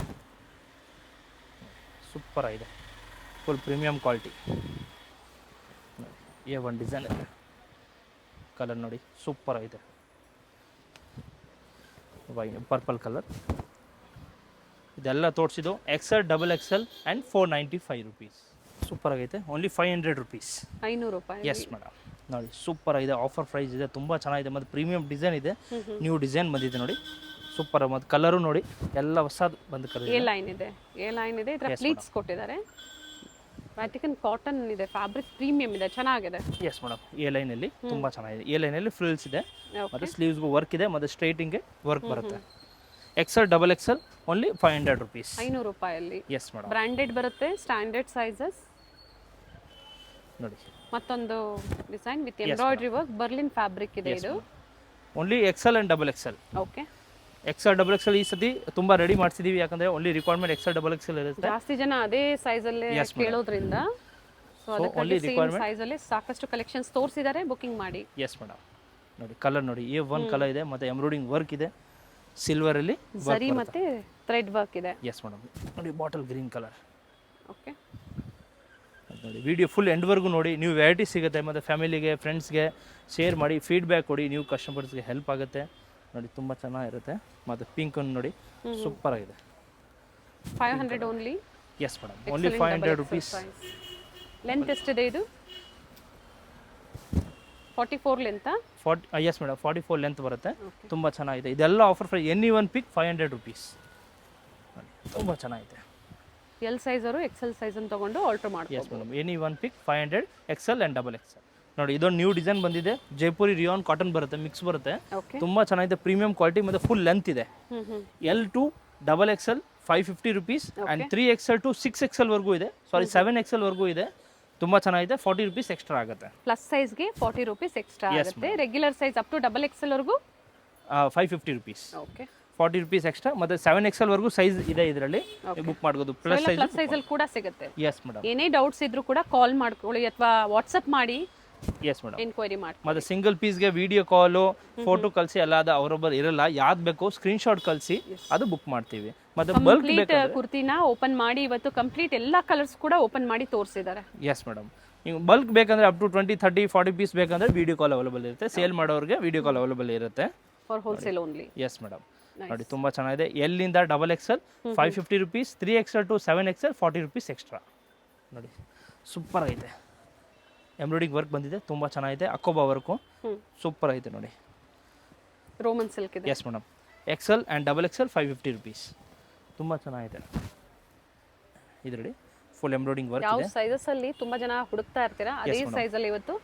ಸೂಪರ್ ಆಗಿದೆ, ಫುಲ್ ಪ್ರೀಮಿಯಮ್ ಕ್ವಾಲಿಟಿ. ಈ ಒಂದು ಡಿಸೈನ್ ಇದೆ, ಕಲರ್ ನೋಡಿ ಸೂಪರ್ ಆಗಿದೆ. Purple colour. ಇದೆಲ್ಲ ತೋರಿಸಿದ್ದು XL, XXL and 495 rupees. Super ಆಗೈತೆ. ಓನ್ಲಿ 500 ರುಪೀಸ್, 500 ರೂಪಾಯಿ. S madam. ನೋಡಿ ಸೂಪರ್ ಆಗಿದೆ, ಆಫರ್ ಪ್ರೈಸ್ ಇದೆ, ತುಂಬ ಚೆನ್ನಾಗಿದೆ. ಮತ್ತು ಪ್ರೀಮಿಯಂ ಡಿಸೈನ್ ಇದೆ, ನ್ಯೂ ಡಿಸೈನ್ ಬಂದಿದೆ ನೋಡಿ, ಸೂಪರ್. ಮತ್ತು ಕಲರು ನೋಡಿ ಎಲ್ಲ ಹೊಸದು ಬಂದು ಕಲರ್. ಎ ಲೈನ್ ಇದೆ, ಇದರ ಪ್ಲೀಟ್ಸ್ ಕೊಟ್ಟಿದ್ದಾರೆ. ವ್ಯಾಟಿಕನ್ ಕಾಟನ್ ಇದೆ, ಫ್ಯಾಬ್ರಿಕ್ ಪ್ರೀಮಿಯಂ ಇದೆ, ಚೆನ್ನಾಗಿದೆ. ಎಸ್ ಮೇಡಮ್, ಎ ಲೈನಲ್ಲಿ ತುಂಬ ಚೆನ್ನಾಗಿದೆ. ಎ ಲೈನಲ್ಲಿ ಫ್ರಿಲ್ಸ್ ಇದೆ, ಮತ್ತು ಸ್ಲೀವ್ಸ್ಗೂ ವರ್ಕ್ ಇದೆ, ಮತ್ತು ಸ್ಟ್ರೈಟಿಂಗ್ಗೆ ವರ್ಕ್ ಬರುತ್ತೆ. XL, XXL ಓನ್ಲಿ 500 ರುಪೀಸ್, 500 ರೂಪಾಯಲ್ಲಿ. Yes madam. ಬ್ರಾಂಡೆಡ್ ಬರುತ್ತೆ, ಸ್ಟ್ಯಾಂಡರ್ಡ್ ಸೈಜಸ್ ನೋಡಿ. ಮತ್ತೊಂದು design with embroidery work, Berlin fabric ಇದೆ. ಇದು only XL and XXL. Okay, XL, XXL ಈ ಸತಿ ತುಂಬ ರೆಡಿ ಮಾಡಿಸಿದೀವಿ. ಯಾಕಂದರೆ ಓನ್ಲಿ ರಿಕ್ವೈರ್ಮೆಂಟ್ XL, XXL ಇರುತ್ತೆ. ಜಾಸ್ತಿ ಜನ ಅದೇ ಸೈಜಲ್ಲೇ ಕೇಳೋದ್ರಿಂದ ಸೊ ಅದಕ್ಕೆ ಸೇಮ್ ಸೈಜಲ್ಲೇ ಸಾಕಷ್ಟು ಕಲೆಕ್ಷನ್ಸ್ ತೋರಿಸಿದ್ದಾರೆ. ಬುಕಿಂಗ್ ಮಾಡಿ. S madam. ನೋಡಿ ಕಲರ್ ನೋಡಿ, ಒಂದು ಕಲರ್ ಇದೆ, ಮತ್ತು ಎಂಬ್ರಾಯ್ಡಿಂಗ್ ವರ್ಕ್ ಇದೆ, ಸಿಲ್ವರಲ್ಲಿ ಸರಿ ಮತ್ತೆ ಥ್ರೆಡ್ ವರ್ಕ್ ಇದೆ. Yes madam. ನೋಡಿ ಬಾಟಲ್ ಗ್ರೀನ್ ಕಲರ್. ಓಕೆ, ನೋಡಿ ವಿಡಿಯೋ ಫುಲ್ ಎಂಡ್ವರೆಗೂ ನೋಡಿ. ನೀವು ವೆರೈಟಿ ಸಿಗುತ್ತೆ, ಮತ್ತು ಫ್ಯಾಮಿಲಿಗೆ ಫ್ರೆಂಡ್ಸ್ಗೆ ಶೇರ್ ಮಾಡಿ, ಫೀಡ್ಬ್ಯಾಕ್ ಕೊಡಿ. ನೀವು ಕಸ್ಟಮರ್ಸ್ಗೆ ಹೆಲ್ಪ್ ಆಗುತ್ತೆ ನೋಡಿ, ತುಂಬ ಚೆನ್ನಾಗಿರುತ್ತೆ. ಮತ್ತು ಪಿಂಕ್ ಒಂದು ನೋಡಿ, ಸೂಪರ್ ಆಗಿದೆ. 500 only. S madam, only 500 rupees. Length ಎಷ್ಟಿದೆ ಇದು? 44 ಲೆಂತ್. ಎಸ್ ಮೇಡಮ್, 44 ಲೆಂತ್ ಬರುತ್ತೆ. ತುಂಬ ಚೆನ್ನಾಗಿದೆ. ಇದೆಲ್ಲ ಆಫರ್ ಪ್ರೈಸ್. ಎನಿ ಒನ್ ಪಿಕ್ 500 ರುಪೀಸ್. ತುಂಬ ಚೆನ್ನಾಗಿದೆ. ಎಲ್ ಸೈಜ್ ಅವರು XL ಸೈಜ್ ಅನ್ನು ತಗೊಂಡು ಆಲ್ಟರ್ ಮಾಡ್ಬೋದು. Yes madam, any one pick 500, XL and XXL. ನೋಡಿ ಇದೊಂದು ನ್ಯೂ ಡಿಸೈನ್ ಬಂದಿದೆ, ಜೈಪುರಿ ರಿಯಾನ್ ಕಾಟನ್ ಬರುತ್ತೆ, ಮಿಕ್ಸ್ ಬರುತ್ತೆ, ತುಂಬ ಚೆನ್ನಾಗಿದೆ. ಪ್ರೀಮಿಯಂ ಕ್ವಾಲಿಟಿ ಮತ್ತು ಫುಲ್ ಲೆಂತ್ ಇದೆ. L to XXL 550 rupees and 3XL to 6XL ವರ್ಗೂ ಇದೆ. ಸಾರಿ 7XL ವರ್ಗೂ ಇದೆ. ತುಂಬ ಚೆನ್ನಾಗಿದೆ. 40 ರುಪೀಸ್ ಎಕ್ಸ್ಟ್ರಾ ಆಗುತ್ತೆ. ಪ್ಲಸ್ ಸೈಜ್ಗೆ 40 ರುಪೀಸ್ ಎಕ್ಸ್ಟ್ರಾ ಆಗುತ್ತೆ. Regular size up to XXL ವರ್ಗೂ 550 ರುಪೀಸ್. Okay, 40 rupees extra. ಮತ್ತು 7XL ವರ್ಗೂ ಸೈಜ್ ಇದೆ, ಇದರಲ್ಲಿ ಬುಕ್ ಮಾಡ್ಬೋದು. ಪ್ಲಸ್ ಸೈಜಲ್ಲಿ ಕೂಡ ಸಿಗುತ್ತೆ. Yes madam. ಏನೇ ಡೌಟ್ಸ್ ಇದ್ರೂ ಕೂಡ ಕಾಲ್ ಮಾಡ್ಕೊಳ್ಳಿ ಅಥವಾ ವಾಟ್ಸಪ್ ಮಾಡಿ. ಎಸ್ ಮೇಡಮ್, ಎನ್ಕ್ವೈರಿ ಮಾಡಿ. ಮತ್ತು ಸಿಂಗಲ್ ಪೀಸ್ಗೆ ವಿಡಿಯೋ ಕಾಲು, ಫೋಟೋ ಕಳಿಸಿ ಎಲ್ಲ ಅದು ಅವರೊಬ್ಬರು ಇರಲ್ಲ. ಯಾವ್ದು ಬೇಕೋ ಸ್ಕ್ರೀನ್ಶಾಟ್ ಕಳಿಸಿ, ಅದು ಬುಕ್ ಮಾಡ್ತೀವಿ. ಮತ್ತು ಬಲ್ಕ್ ಕುರ್ತಿನ ಓಪನ್ ಮಾಡಿ ಇವತ್ತು ಕಂಪ್ಲೀಟ್ ಎಲ್ಲ ಕಲರ್ಸ್ ಕೂಡ ಓಪನ್ ಮಾಡಿ ತೋರಿಸಿದ್ದಾರೆ. S madam. ನೀವು ಬಲ್ಕ್ ಬೇಕಂದ್ರೆ ಅಪ್ ಟು 20, 30, 40 ಪೀಸ್ ಬೇಕಂದ್ರೆ ವಿಡಿಯೋ ಕಾಲ್ ಅವೈಲೇಬಲ್ ಇರುತ್ತೆ. ಸೇಲ್ ಮಾಡೋರಿಗೆ ವಿಡಿಯೋ ಕಾಲ್ ಅವೈಲೇಬಲ್ ಇರುತ್ತೆ. For wholesale only. S madam. ನೋಡಿ ತುಂಬ ಚೆನ್ನಾಗಿದೆ. ಎಲ್ಲಿಂದ XXL 550 rupees, 3XL to 7XL 40 rupees extra. ನೋಡಿ ಸೂಪರ್ ಆಗಿದೆ. ಎಂಬ್ರಾಯ್ಡಿಂಗ್ ವರ್ಕ್ ಬಂದಿದೆ, ತುಂಬ ಚೆನ್ನಾಗಿದೆ. ಅಕೋಬಾ ವರ್ಕು ಸೂಪರ್ ಆಗಿದೆ ನೋಡಿ. ರೋಮನ್ ಸಿಲ್ಕ್ ಇದೆ. Yes madam. XL and XXL 550 rupees. ತುಂಬ ಚೆನ್ನಾಗಿದೆ. ಇದರಲ್ಲಿ ಫುಲ್ ಎಂಬ್ರಾಯ್ಡಿಂಗ್ ವರ್ಕ್ ಯಾವ ಇದೆ. ಸೈಜಸ್ ಅಲ್ಲಿ ತುಂಬಾ ಜನ ಹುಡುಕ್ತಾ ಇರ್ತೀರಾ, ಅದೇ ಸೈಜ್ ಅಲ್ಲಿ ಇವತ್ತು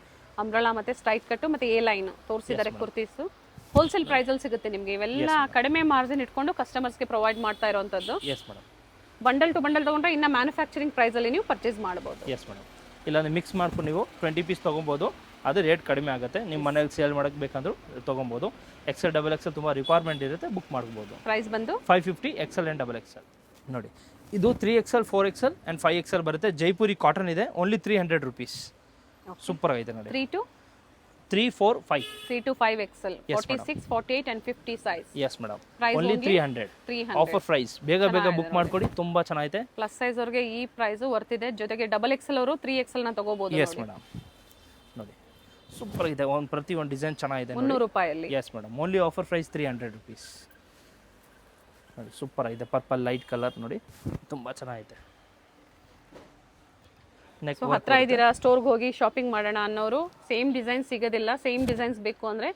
ಅಂಬ್ರೆಲಾ ಮತ್ತೆ ಸ್ಟ್ರೈಟ್ ಕಟ್ ಮತ್ತೆ ಎ ಲೈನ್ ತೋರಿಸಿದ್ದಾರೆ ಕುರ್ತೀಸ್. ಹೋಲ್ಸೇಲ್ ಪ್ರೈಸ್ ಅಲ್ಲಿ ಸಿಗುತ್ತೆ ನಿಮಗೆ. ಇವೆಲ್ಲ ಕಡಿಮೆ ಮಾರ್ಜಿನ್ ಇಟ್ಕೊಂಡು ಕಸ್ಟಮರ್ಸ್ಗೆ ಪ್ರೊವೈಡ್ ಮಾಡ್ತಾ ಇರುವಂತದ್ದು. Yes madam. Bundle to bundle ತಗೊಂಡ್ರೆ ಇನ್ನ ಮ್ಯಾನುಫ್ಯಾಕ್ಚರಿಂಗ್ ಪ್ರೈಸ್ ಅಲ್ಲಿ ನೀವು ಪರ್ಚೇಸ್ ಮಾಡಬಹುದು. Yes madam. ಇಲ್ಲಾಂದ್ರೆ ಮಿಕ್ಸ್ ಮಾಡ್ಕೊಂಡು ನೀವು 20 ಪೀಸ್ ತೊಗೊಬೋದು, ಅದು ರೇಟ್ ಕಡಿಮೆ ಆಗುತ್ತೆ. ನಿಮ್ಮ ಮನೇಲಿ ಸೇಲ್ ಮಾಡೋಕ್ಕೆ ಬೇಕಂದ್ರೂ ತೊಗೊಬೋದು. XL, XXL ತುಂಬ ರಿಕ್ವೈರ್ಮೆಂಟ್ ಇರುತ್ತೆ, ಬುಕ್ ಮಾಡ್ಬೋದು. ಪ್ರೈಸ್ ಬಂದು 550 XL ಆ್ಯಂಡ್ XXL. ನೋಡಿ ಇದು 3XL, 4XL ಆ್ಯಂಡ್ 5XL ಬರುತ್ತೆ. ಜೈಪುರಿ ಕಾಟನ್ ಇದೆ, ಓನ್ಲಿ 300 ರುಪೀಸ್. ಸೂಪರ್ ಆಗಿದೆ ನೋಡಿ. 3 to 3, 4, 5. 3 to 5 XL, Yes, 46, 48 and 50 size. Yes madam. Price Only only 300. 300. Offer price. ಬೇಗ ಬುಕ್ ಮಾಡ್ಕೊಡಿ, ತುಂಬಾ ಚೆನ್ನಾಗಿದೆ. ಪ್ಲಸ್ ಸೈಜ್ ಅವ್ರಿಗೆ ಈ ಪ್ರೈಸ್ ವರ್ತ್ ಇದೆ. ಜೊತೆಗೆ ಡಬಲ್ ಎಕ್ಸೆಲ್ ಅವರು 3XL ನ ತಗೋಬಹುದು. ಎಸ್ ಮೇಡಮ್, ನೋಡಿ ಸೂಪರ್ ಇದೆ. ಪ್ರತಿ ಒಂದು ಡಿಸೈನ್ ಚೆನ್ನಾಗಿದೆ. 300 ರೂಪಾಯಲ್ಲಿ. Yes madam, only offer price 300 rupees. ನೋಡಿ ಸೂಪರ್ ಆಗಿದೆ. ಪರ್ಪಲ್ ಲೈಟ್ ಕಲರ್ ನೋಡಿ, ತುಂಬಾ ಚೆನ್ನಾಗಿದೆ. ಸೊ ಹತ್ರ ಇದ್ದೀರಾ, ಸ್ಟೋರ್ಗೆ ಹೋಗಿ ಶಾಪಿಂಗ್ ಮಾಡೋಣ ಅನ್ನೋರು ಸೇಮ್ ಡಿಸೈನ್ ಸಿಗೋದಿಲ್ಲ. ಸೇಮ್ ಡಿಸೈನ್ಸ್ ಬೇಕು ಅಂದರೆ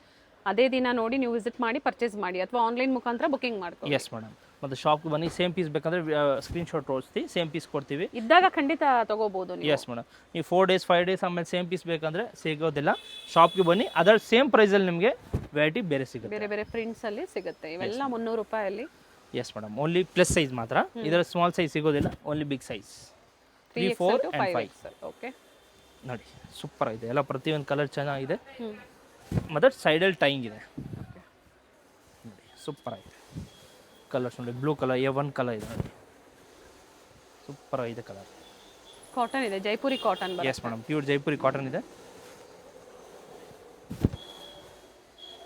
ಅದೇ ದಿನ ನೋಡಿ ನೀವು ವಿಸಿಟ್ ಮಾಡಿ ಪರ್ಚೇಸ್ ಮಾಡಿ, ಅಥವಾ ಆನ್ಲೈನ್ ಮುಖಾಂತರ ಬುಕಿಂಗ್ ಮಾಡ್ಕೊಳ್ಳಿ. ಎಸ್ ಮೇಡಮ್, ಮತ್ತು ಶಾಪ್ಗೆ ಬನ್ನಿ. ಸೇಮ್ ಪೀಸ್ ಬೇಕಂದ್ರೆ ಸ್ಕ್ರೀನ್ಶಾಟ್ ತೋರಿಸ್ತೀವಿ, ಸೇಮ್ ಪೀಸ್ ಕೊಡ್ತೀವಿ. ಇದ್ದಾಗ ಖಂಡಿತ ತಗೋಬಹುದು ನೀವು. ಎಸ್ ಮೇಡಮ್, ನೀವು 4 days 5 days ಆಮೇಲೆ ಸೇಮ್ ಪೀಸ್ ಬೇಕಂದ್ರೆ ಸಿಗೋದಿಲ್ಲ. ಶಾಪ್ಗೆ ಬನ್ನಿ, ಅದರ ಸೇಮ್ ಪ್ರೈಸಲ್ಲಿ ನಿಮಗೆ ವೆರೈಟಿ ಬೇರೆ ಸಿಗುತ್ತೆ. ಬೇರೆ ಬೇರೆ ಪ್ರಿಂಟ್ಸ್ ಅಲ್ಲಿ ಸಿಗುತ್ತೆ. ಇವೆಲ್ಲ 300 ರೂಪಾಯಲ್ಲಿ. Yes madam, only plus size ಮಾತ್ರ. ಇದರ ಸ್ಮಾಲ್ ಸೈಜ್ ಸಿಗೋದಿಲ್ಲ, only big size 3, 4 and 5. Okay, ನೋಡಿ ಸೂಪರ್ ಆಗಿದೆ. ಎಲ್ಲ ಪ್ರತಿಯೊಂದು ಕಲರ್ ಚೆನ್ನಾಗಿದೆ. ಮತ್ತು ಸೈಡಲ್ಲಿ ಟೈಂಗ್ ಇದೆ ನೋಡಿ, ಸೂಪರ್ ಆಗಿದೆ. ಕಲರ್ಸ್ ನೋಡಿ, ಬ್ಲೂ ಕಲರ್, A1 ಕಲರ್ ಇದೆ ನೋಡಿ, ಸೂಪರ್ ಆಗಿದೆ ಕಲರ್. ಕಾಟನ್ ಇದೆ, Jaipuri cotton. Yes madam, pure Jaipuri cotton ಇದೆ.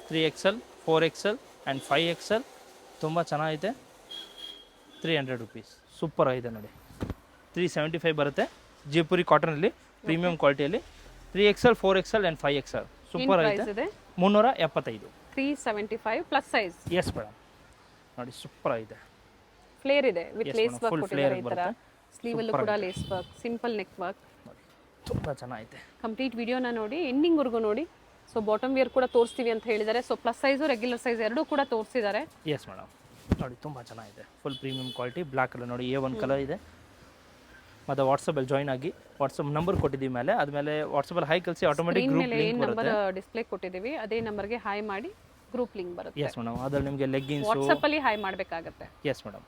3XL, 4XL and 5XL ತುಂಬ ಚೆನ್ನಾಗಿದೆ. 300 rupees. ಸೂಪರ್ ಆಗಿದೆ ನೋಡಿ. 375 ಬರುತ್ತೆ ಜೈಪುರಿ ಕಾಟನಲ್ಲಿ, ಪ್ರೀಮಿಯಂ ಕ್ವಾಲಿಟಿಯಲ್ಲಿ. 3XL, 4XL and 5XL super ಆಗಿದೆ. 375. 375 ಪ್ಲಸ್ ಸೈಜ್. ಎಸ್ ಮೇಡಮ್, ನೋಡಿ ಸೂಪರ್ ಆಗಿದೆ. ಫ್ಲೇರ್ ಇದೆ ವಿತ್ ಲೇಸ್ ವರ್ಕ್ ಕೊಟ್ಟಿದ್ದಾರೆ. ಈ ತರ ಬರುತ್ತೆ. ಸ್ಲೀವ್ ಅಲ್ಲೂ ಕೂಡ lace work, simple neck work. ನೋಡಿ ತುಂಬ ಚೆನ್ನಾಗಿದೆ. ಕಂಪ್ಲೀಟ್ ವಿಡಿಯೋನ ನೋಡಿ, ಎಂಡಿಂಗ್ ವರ್ಗೂ ನೋಡಿ. ಸೊ ಬಾಟಮ್ ವೇರ್ ಕೂಡ ತೋರಿಸ್ತೀವಿ ಅಂತ ಹೇಳಿದ್ದಾರೆ. So plus size regular size ಎರಡೂ ಕೂಡ ತೋರಿಸಿದ್ದಾರೆ. ಎಸ್ ಮೇಡಮ್, ನೋಡಿ ತುಂಬ ಚೆನ್ನಾಗಿದೆ. Full premium quality. Black colour ನೋಡಿ, A1 ಕಲರ್ ಇದೆ. ಮತ್ತು ವಾಟ್ಸಪ್ಪಲ್ಲಿ ಜಾಯ್ನ್ ಆಗಿ, ವಾಟ್ಸಪ್ ನಂಬರ್ ಕೊಟ್ಟಿದ್ದೀವಿ ಮೇಲೆ, ಆದಮೇಲೆ ವಾಟ್ಸಪ್ಪಲ್ಲಿ ಹೈ ಕಳಿಸಿ ಆಟೋಮೆಟಿಕ್ ಗ್ರೂಪ್ ಲಿಂಕ್ ನಂಬರ್ ಬರುತ್ತೆ. ಡಿಸ್ಪ್ಲೇ ಕೊಟ್ಟಿದ್ದೀವಿ, ಅದೇ ನಂಬರ್ಗೆ ಹಾಯ್ ಮಾಡಿ ಗ್ರೂಪ್ ಲಿಂಕ್ ಬರುತ್ತೆ. ಎಸ್ ಮೇಡಮ್, ಅದ್ರಲ್ಲಿ ನಿಮಗೆ ಲೆಗ್ಗಿನ್ಸ್ ವಾಟ್ಸಪ್ ಅಲ್ಲಿ ಹಾಯ್ ಮಾಡಬೇಕಾಗುತ್ತೆ. ಎಸ್ ಮೇಡಮ್,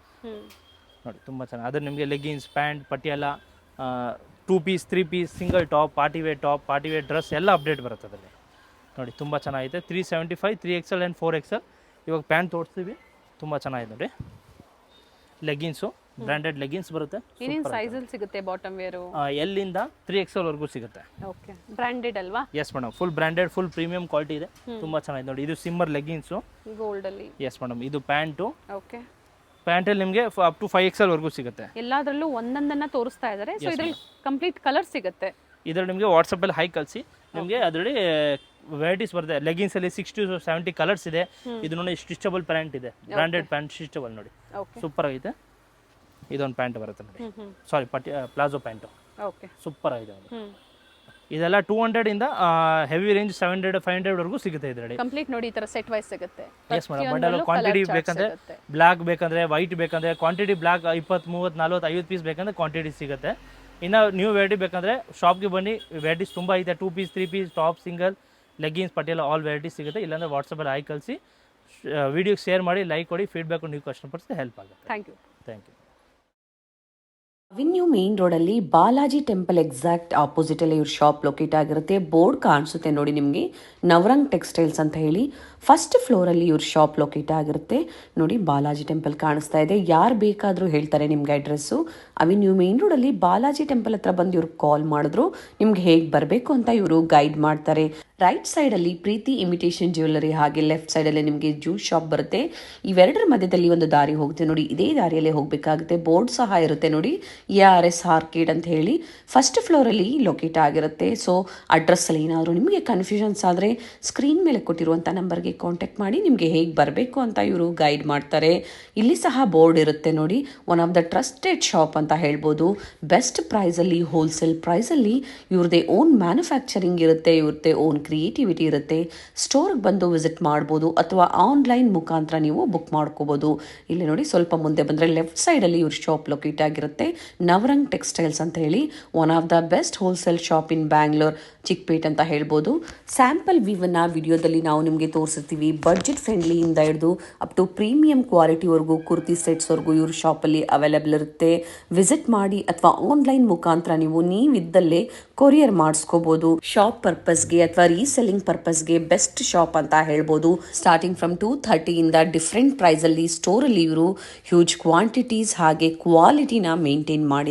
ನೋಡಿ ತುಂಬ ಚೆನ್ನಾಗಿ. ಅದ್ರಲ್ಲಿ ನಿಮಗೆ leggings, pant, Patiala, 2 piece 3 piece, single top, party wear dress ಎಲ್ಲ ಅಪ್ಡೇಟ್ ಬರುತ್ತೆ ಅದರಲ್ಲಿ. ನೋಡಿ ತುಂಬ ಚೆನ್ನಾಗಿದೆ. 375, 3XL and 4XL. ಇವಾಗ ಪ್ಯಾಂಟ್ ತೋರಿಸ್ತೀವಿ, ತುಂಬ ಚೆನ್ನಾಗಿದೆ ನೋಡಿ. ಲೆಗ್ಗಿನ್ಸು, ಬ್ರ್ಯಾಂಡೆಡ್ ಲೆಗ್ಗಿನ್ಸ್ ಬರುತ್ತೆ. ಏನೇನು ಸೈಜಲ್ಲಿ ಸಿಗುತ್ತೆ ಬಾಟಮ್ ವೇರು? ಎಲ್ಲಿಂದ 3XL ವರೆಗೂ ಸಿಗುತ್ತೆ. ಓಕೆ, ಬ್ರ್ಯಾಂಡೆಡ್ ಅಲ್ವಾ? S madam, full branded, full premium quality ಇದೆ. ತುಂಬ ಚೆನ್ನಾಗಿದೆ ನೋಡಿ. ಇದು ಸಿಮ್ಮರ್ ಲೆಗ್ಗಿನ್ಸು ಗೋಲ್ಡ್ ಅಲ್ಲಿ. ಎಸ್ ಮೇಡಮ್, ಇದು ಪ್ಯಾಂಟು. ಓಕೆ, ಪ್ಯಾಂಟಲ್ಲಿ ನಿಮಗೆ ಅಪ್ ಟು 5XL ವರೆಗೂ ಸಿಗುತ್ತೆ. ಎಲ್ಲದರಲ್ಲೂ ಒಂದೊಂದನ್ನ ತೋರಿಸ್ತಾ ಇದ್ದಾರೆ. ಸೊ ಇದ್ರಲ್ಲಿ ಕಂಪ್ಲೀಟ್ ಕಲರ್ ಸಿಗುತ್ತೆ. ಇದರಲ್ಲಿ ನಿಮಗೆ ವಾಟ್ಸಪ್ಪಲ್ಲಿ ಹೈ ಕಳಿಸಿ, ನಿಮಗೆ ಅದರಲ್ಲಿ ವೆರೈಟೀಸ್ ಬರುತ್ತೆ. ಲೆಗಿನ್ಸ್ ಅಲ್ಲಿ 60 to 70 ಕಲರ್ಸ್ ಇದೆ. ಇದು ನೋಡಿ ಸ್ಟಿಚಬಲ್ ಪ್ಯಾಂಟ್ ಇದೆ, ಬ್ರಾಂಡೆಡ್ ಪ್ಯಾಂಟ್ ಸ್ಟಿಚಬಲ್ ನೋಡಿ, ಸೂಪರ್ ಆಗಿದೆ. ಇದೊಂದು ಪ್ಯಾಂಟ್ ಬರುತ್ತೆ ನೋಡಿ, ಸಾರಿ ಪ್ಲಾಜೋ ಪ್ಯಾಂಟು. ಓಕೆ, ಸೂಪರ್ ಆಗಿದೆ ಅದು. ಇದೆಲ್ಲ 200 ಇಂದ ಹೆವಿ ರೇಂಜ್ 700 500 ವರೆಗೂ ಸಿಗುತ್ತೆ ಇದರಲ್ಲಿ. ಕಂಪ್ಲೀಟ್ ನೋಡಿ, ಈ ತರ ಸೆಟ್ ವೈಸ್ ಸಿಗುತ್ತೆ. ಎಸ್ ಮೇಡಮ್, ಬಂಡಲ್ ಕ್ವಾಂಟಿಟಿ ಬೇಕಂದ್ರೆ ಬ್ಲಾಕ್ ಬೇಕಂದ್ರೆ ವೈಟ್ ಬೇಕಂದ್ರೆ ಕ್ವಾಂಟಿಟಿ ಬ್ಲಾಕ್ 20 30 40 50 ಪೀಸ್ ಬೇಕಂದ್ರೆ ಕ್ವಾಂಟಿಟಿ ಸಿಗುತ್ತೆ. ಇನ್ನು ನ್ಯೂ ವೆರೈಟಿ ಬೇಕಂದ್ರೆ ಶಾಪ್ಗೆ ಬನ್ನಿ, ವೆರೈಟೀಸ್ ತುಂಬ ಇದೆ. 2 piece 3 piece top, single, leggings, Patiala all varieties ಸಿಗುತ್ತೆ. ಇಲ್ಲಾಂದ್ರೆ ವಾಟ್ಸಪ್ಪಲ್ಲಿ ಆಯ್ ಕಳಿಸಿ, ವಿಡಿಯೋಗೆ ಶೇರ್ ಮಾಡಿ, ಲೈಕ್ ಕೊಡಿ, ಫೀಡ್ಬ್ಯಾಕ್ ನೀವು ಕಸ್ಟಮರ್ಸ್ಗೆ ಹೆಲ್ಪ್ ಆಗುತ್ತೆ. Thank you. Thank you. Avenue main ರೋಡಲ್ಲಿ ಬಾಲಾಜಿ ಟೆಂಪಲ್ ಎಕ್ಸಾಕ್ಟ್ ಆಪೋಸಿಟ್ ಅಲ್ಲಿ ಇವ್ರ ಶಾಪ್ ಲೊಕೇಟ್ ಆಗಿರುತ್ತೆ. ಬೋರ್ಡ್ ಕಾಣಿಸುತ್ತೆ ನೋಡಿ ನಿಮಗೆ, ನವರಂಗ್ ಟೆಕ್ಸ್ಟೈಲ್ಸ್ ಅಂತ ಹೇಳಿ. ಫಸ್ಟ್ ಫ್ಲೋರಲ್ಲಿ ಇವ್ರ ಶಾಪ್ ಲೊಕೇಟ್ ಆಗಿರುತ್ತೆ ನೋಡಿ. ಬಾಲಾಜಿ ಟೆಂಪಲ್ ಕಾಣಿಸ್ತಾ ಇದೆ. ಯಾರು ಬೇಕಾದರೂ ಹೇಳ್ತಾರೆ ನಿಮ್ಗೆ ಅಡ್ರೆಸ್ಸು. ಅವೆನ್ಯೂ ಮೇನ್ ರೋಡಲ್ಲಿ ಬಾಲಾಜಿ ಟೆಂಪಲ್ ಹತ್ರ ಬಂದು ಇವ್ರಿಗೆ ಕಾಲ್ ಮಾಡಿದ್ರು ನಿಮ್ಗೆ ಹೇಗೆ ಬರಬೇಕು ಅಂತ ಇವರು ಗೈಡ್ ಮಾಡ್ತಾರೆ. ರೈಟ್ ಸೈಡಲ್ಲಿ ಪ್ರೀತಿ ಇಮಿಟೇಷನ್ ಜ್ಯುವೆಲ್ಲರಿ, ಹಾಗೆ ಲೆಫ್ಟ್ ಸೈಡಲ್ಲಿ ನಿಮಗೆ ಜ್ಯೂಸ್ ಶಾಪ್ ಬರುತ್ತೆ. ಇವೆರಡರ ಮಧ್ಯದಲ್ಲಿ ಒಂದು ದಾರಿ ಹೋಗುತ್ತೆ ನೋಡಿ, ಇದೇ ದಾರಿಯಲ್ಲೇ ಹೋಗಬೇಕಾಗುತ್ತೆ. ಬೋರ್ಡ್ ಸಹ ಇರುತ್ತೆ ನೋಡಿ, ARS ಆರ್ಕೇಡ್ ಅಂತ ಹೇಳಿ. ಫಸ್ಟ್ ಫ್ಲೋರಲ್ಲಿ ಲೊಕೇಟ್ ಆಗಿರುತ್ತೆ. ಸೊ ಅಡ್ರೆಸ್ಸಲ್ಲಿ ಏನಾದರೂ ನಿಮಗೆ ಕನ್ಫ್ಯೂಷನ್ಸ್ ಆದರೆ ಸ್ಕ್ರೀನ್ ಮೇಲೆ ಕೊಟ್ಟಿರುವಂಥ ನಂಬರ್ಗೆ ಕಾಂಟ್ಯಾಕ್ಟ್ ಮಾಡಿ ನಿಮಗೆ ಹೇಗೆ ಬರಬೇಕು ಅಂತ ಇವರು ಗೈಡ್ ಮಾಡ್ತಾರೆ. ಇಲ್ಲಿ ಸಹ ಬೋರ್ಡ್ ಇರುತ್ತೆ ನೋಡಿ, one of the trusted shop ಅಂತ ಹೇಳ್ಬೋದು. ಬೆಸ್ಟ್ ಪ್ರೈಸಲ್ಲಿ, ಹೋಲ್ಸೇಲ್ ಪ್ರೈಸಲ್ಲಿ ಇವ್ರದ್ದೇ ಓನ್ ಮ್ಯಾನುಫ್ಯಾಕ್ಚರಿಂಗ್ ಇರುತ್ತೆ, ಇವ್ರದ್ದೇ ಓನ್ ಕ್ರಿಯೇಟಿವಿಟಿ ಇರುತ್ತೆ. ಸ್ಟೋರ್ಗೆ ಬಂದು ವಿಸಿಟ್ ಮಾಡ್ಬೋದು ಅಥವಾ ಆನ್ಲೈನ್ ಮುಖಾಂತರ ನೀವು ಬುಕ್ ಮಾಡ್ಕೋಬೋದು. ಇಲ್ಲಿ ನೋಡಿ, ಸ್ವಲ್ಪ ಮುಂದೆ ಬಂದರೆ ಲೆಫ್ಟ್ ಸೈಡಲ್ಲಿ ಇವ್ರ ಶಾಪ್ ಲೊಕೇಟ್ ಆಗಿರುತ್ತೆ. ನವರಂಗ್ ಟೆಕ್ಸ್ಟೈಲ್ಸ್ ಅಂತ ಹೇಳಿ, one of the best wholesale shop ಇನ್ ಬ್ಯಾಂಗ್ಳೂರ್, ಚಿಕ್ಪೇಟ್ ಅಂತ ಹೇಳ್ಬೋದು. ಸ್ಯಾಂಪಲ್ ವಿವನ್ನ ವಿಡಿಯೋದಲ್ಲಿ ನಾವು ನಿಮಗೆ ತೋರಿಸಿರ್ತೀವಿ. ಬಡ್ಜೆಟ್ ಫ್ರೆಂಡ್ಲಿಯಿಂದ ಹಿಡಿದು ಅಪ್ ಟು ಪ್ರೀಮಿಯಂ ಕ್ವಾಲಿಟಿವರೆಗೂ, ಕುರ್ತಿ ಸೆಟ್ಸ್ವರೆಗೂ ಇವ್ರ ಶಾಪಲ್ಲಿ ಅವೈಲೇಬಲ್ ಇರುತ್ತೆ. ವಿಸಿಟ್ ಮಾಡಿ ಅಥವಾ ಆನ್ಲೈನ್ ಮುಖಾಂತರ ನೀವಿದ್ದಲ್ಲೇ ಕೊರಿಯರ್ ಮಾಡಿಸ್ಕೋಬೋದು. ಶಾಪ್ ಪರ್ಪಸ್ಗೆ ಅಥವಾ ರೀಸೆಲ್ಲಿಂಗ್ ಪರ್ಪಸ್ಗೆ ಬೆಸ್ಟ್ ಶಾಪ್ ಅಂತ ಹೇಳ್ಬೋದು. ಸ್ಟಾರ್ಟಿಂಗ್ ಫ್ರಮ್ 230 ಇಂದ ಡಿಫ್ರೆಂಟ್ ಪ್ರೈಸಲ್ಲಿ ಸ್ಟೋರಲ್ಲಿ ಇವರು ಹ್ಯೂಜ್ ಕ್ವಾಂಟಿಟೀಸ್ ಹಾಗೆ ಕ್ವಾಲಿಟಿನ ಮೇಂಟೈನ್ ಮಾಡಿ